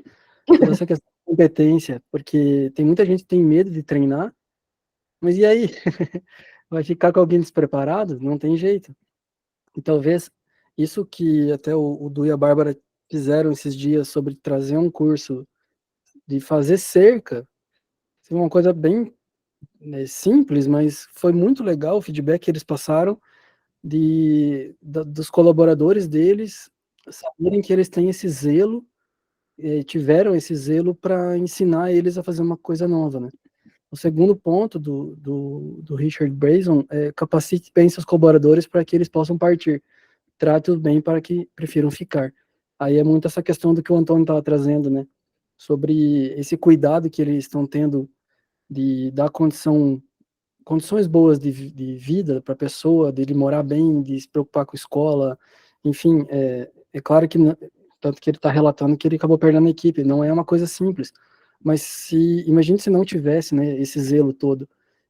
[SPEAKER 1] Toda essa questão de competência, porque tem muita gente que tem medo de treinar, mas e aí? Vai ficar com alguém despreparado? Não tem jeito. E talvez isso que até o Du e a Bárbara fizeram esses dias sobre trazer um curso de fazer cerca, foi uma coisa bem simples, mas foi muito legal o feedback que eles passaram dos colaboradores deles saberem que eles têm esse zelo, tiveram esse zelo para ensinar eles a fazer uma coisa nova, né? O segundo ponto do Richard Branson é capacite bem seus colaboradores para que eles possam partir. Trate-os bem para que prefiram ficar. Aí é muito essa questão do que o Antônio estava trazendo, né? Sobre esse cuidado que eles estão tendo de dar condições boas de vida para a pessoa, de ele morar bem, de se preocupar com a escola, enfim, é claro que, tanto que ele está relatando que ele acabou perdendo a equipe, não é uma coisa simples, mas imagine se não tivesse, né, esse zelo todo.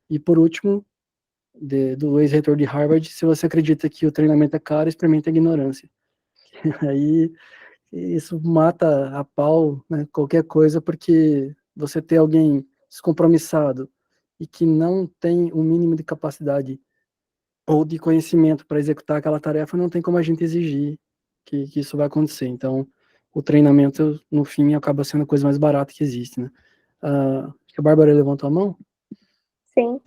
[SPEAKER 1] E por último, do ex-reitor de Harvard, se você acredita que o treinamento é caro, experimenta a ignorância. Aí isso mata a pau, né, qualquer coisa, porque você ter alguém descompromissado e que não tem o mínimo de capacidade ou de conhecimento para executar aquela tarefa, não tem como a gente exigir que isso vai acontecer. Então, o treinamento, no fim, acaba sendo a coisa mais barata que existe, né? Acho que a Bárbara levantou a mão?
[SPEAKER 2] Sim.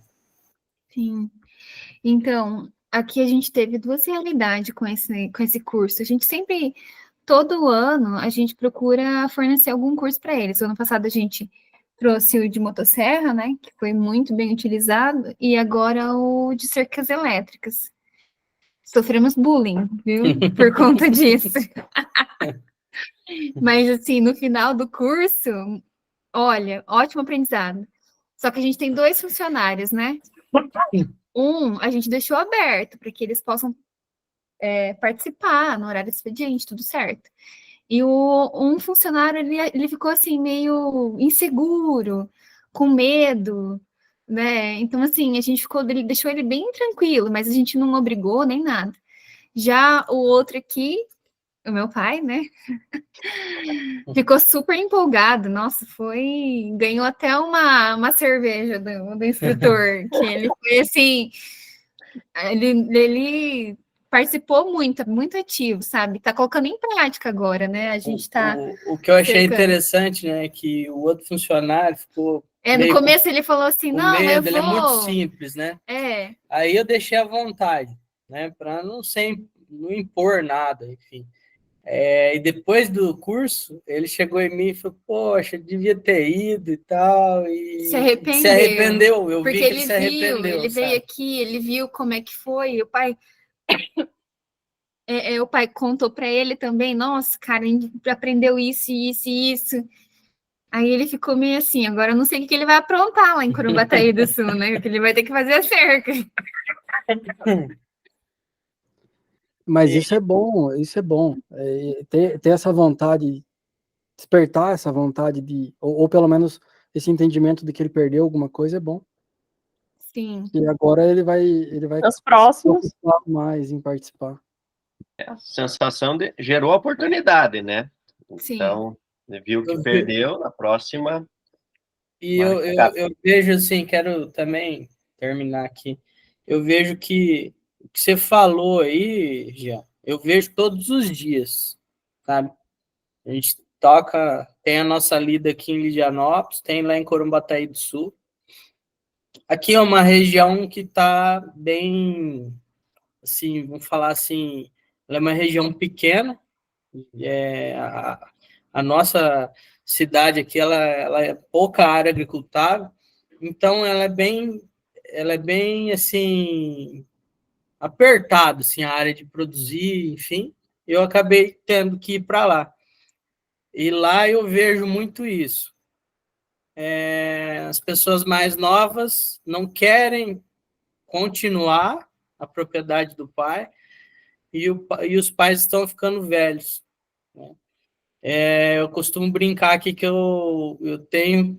[SPEAKER 3] Sim. Então, aqui a gente teve duas realidades com esse curso. A gente sempre, todo ano, a gente procura fornecer algum curso para eles. O ano passado a gente trouxe o de motosserra, né, que foi muito bem utilizado, e agora o de cercas elétricas. Sofremos bullying, viu, por conta disso. Mas, assim, no final do curso, olha, ótimo aprendizado. Só que a gente tem 2 funcionários, né? A gente deixou aberto para que eles possam participar no horário de expediente, tudo certo. E um funcionário, ele ficou assim, meio inseguro, com medo, né? Então, assim, a gente deixou ele bem tranquilo, mas a gente não obrigou nem nada. Já o outro aqui, o meu pai, né? Ficou super empolgado. Nossa, ganhou até uma cerveja do instrutor, que ele foi assim, ele participou muito ativo, sabe? Tá colocando em prática agora, né? A gente tá.
[SPEAKER 6] O que eu achei
[SPEAKER 3] cercando.
[SPEAKER 6] Interessante, né, é que o outro funcionário ficou.
[SPEAKER 3] No começo ele falou assim:
[SPEAKER 6] o
[SPEAKER 3] não,
[SPEAKER 6] medo,
[SPEAKER 3] eu vou.
[SPEAKER 6] Ele é muito simples, né? Aí eu deixei à vontade, né, para não impor nada, enfim. E depois do curso, ele chegou em mim e falou: poxa, devia ter ido e tal. E
[SPEAKER 3] se arrependeu.
[SPEAKER 6] Se arrependeu. Eu
[SPEAKER 3] porque
[SPEAKER 6] vi que ele se arrependeu.
[SPEAKER 3] Ele veio aqui, ele viu como é que foi. E o pai. O pai contou para ele também: nossa, cara, a gente aprendeu isso, isso e isso. Aí ele ficou meio assim: agora eu não sei o que ele vai aprontar lá em Curumbataí do Sul, né? Porque ele vai ter que fazer a cerca.
[SPEAKER 1] Mas isso é bom, isso é bom. Ter essa vontade, despertar essa vontade ou pelo menos esse entendimento de que ele perdeu alguma coisa é bom.
[SPEAKER 3] Sim.
[SPEAKER 1] E agora ele vai
[SPEAKER 2] Os próximos.
[SPEAKER 1] se preocupar mais em participar.
[SPEAKER 4] A sensação gerou oportunidade, né?
[SPEAKER 3] Sim.
[SPEAKER 4] Então, viu que perdeu, na próxima.
[SPEAKER 6] E eu vejo assim, quero também terminar aqui. Eu vejo que o que você falou aí, Jean, eu vejo todos os dias, sabe? A gente tem a nossa lida aqui em Lidianópolis, tem lá em Corumbataí do Sul. Aqui é uma região que está bem, assim, vamos falar assim, ela é uma região pequena. A nossa cidade aqui, ela é pouca área agricultável, então ela é bem assim, apertado, assim, a área de produzir, enfim. Eu acabei tendo que ir para lá. E lá eu vejo muito isso. As pessoas mais novas não querem continuar a propriedade do pai e os pais estão ficando velhos, né? Eu costumo brincar aqui que eu tenho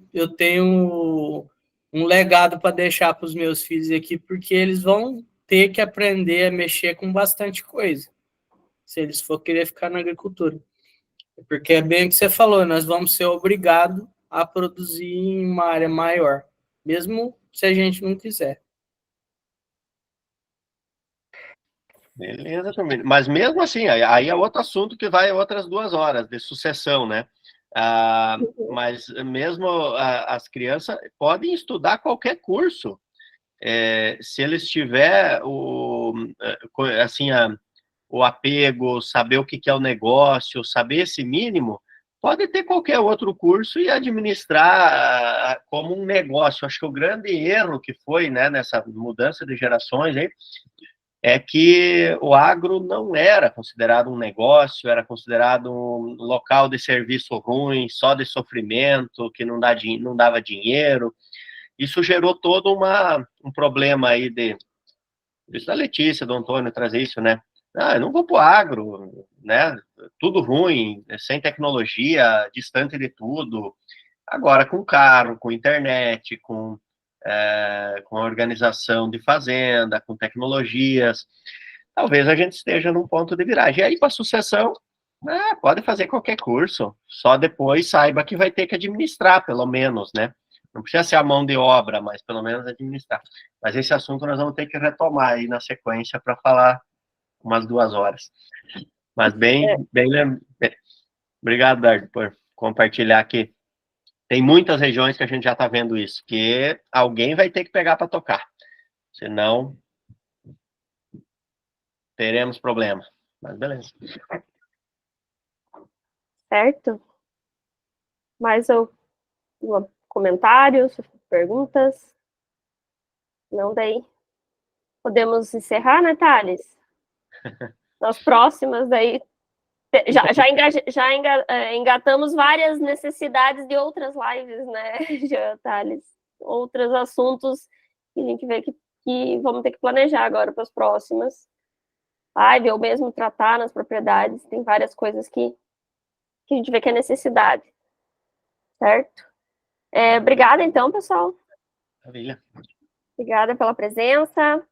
[SPEAKER 6] um legado para deixar para os meus filhos aqui, porque eles vão ter que aprender a mexer com bastante coisa, se eles for querer ficar na agricultura. Porque é bem o que você falou, nós vamos ser obrigados a produzir em uma área maior, mesmo se a gente não quiser.
[SPEAKER 4] Beleza, também. Mas mesmo assim, aí é outro assunto que vai outras 2 horas de sucessão, né? Mas mesmo as crianças podem estudar qualquer curso. Se eles tiver assim, o apego, saber o que é o negócio, saber esse mínimo, pode ter qualquer outro curso e administrar como um negócio. Acho que o grande erro que foi, né, nessa mudança de gerações aí, é que o agro não era considerado um negócio, era considerado um local de serviço ruim, só de sofrimento, que não dava dinheiro. Isso gerou todo um problema aí isso da Letícia, do Antônio, trazer isso, né? Eu não vou pro agro, né? Tudo ruim, sem tecnologia, distante de tudo. Agora, com carro, com internet, com organização de fazenda, com tecnologias, talvez a gente esteja num ponto de viragem. E aí, para sucessão, pode fazer qualquer curso, só depois saiba que vai ter que administrar, pelo menos, né? Não precisa ser a mão de obra, mas pelo menos administrar. Mas esse assunto nós vamos ter que retomar aí na sequência para falar umas 2 horas. Mas obrigado, Dardo, por compartilhar aqui. Tem muitas regiões que a gente já está vendo isso, que alguém vai ter que pegar para tocar. Senão, teremos problema. Mas beleza.
[SPEAKER 2] Certo? Mais comentários, perguntas? Não, daí podemos encerrar, né, Thales? Nas próximas, daí engatamos várias necessidades de outras lives, né, já, Thales? Outros assuntos que a gente vê que vamos ter que planejar agora para as próximas lives, ou mesmo tratar nas propriedades. Tem várias coisas que a gente vê que é necessidade. Certo? Obrigada, então, pessoal.
[SPEAKER 4] Maravilha.
[SPEAKER 2] Obrigada pela presença.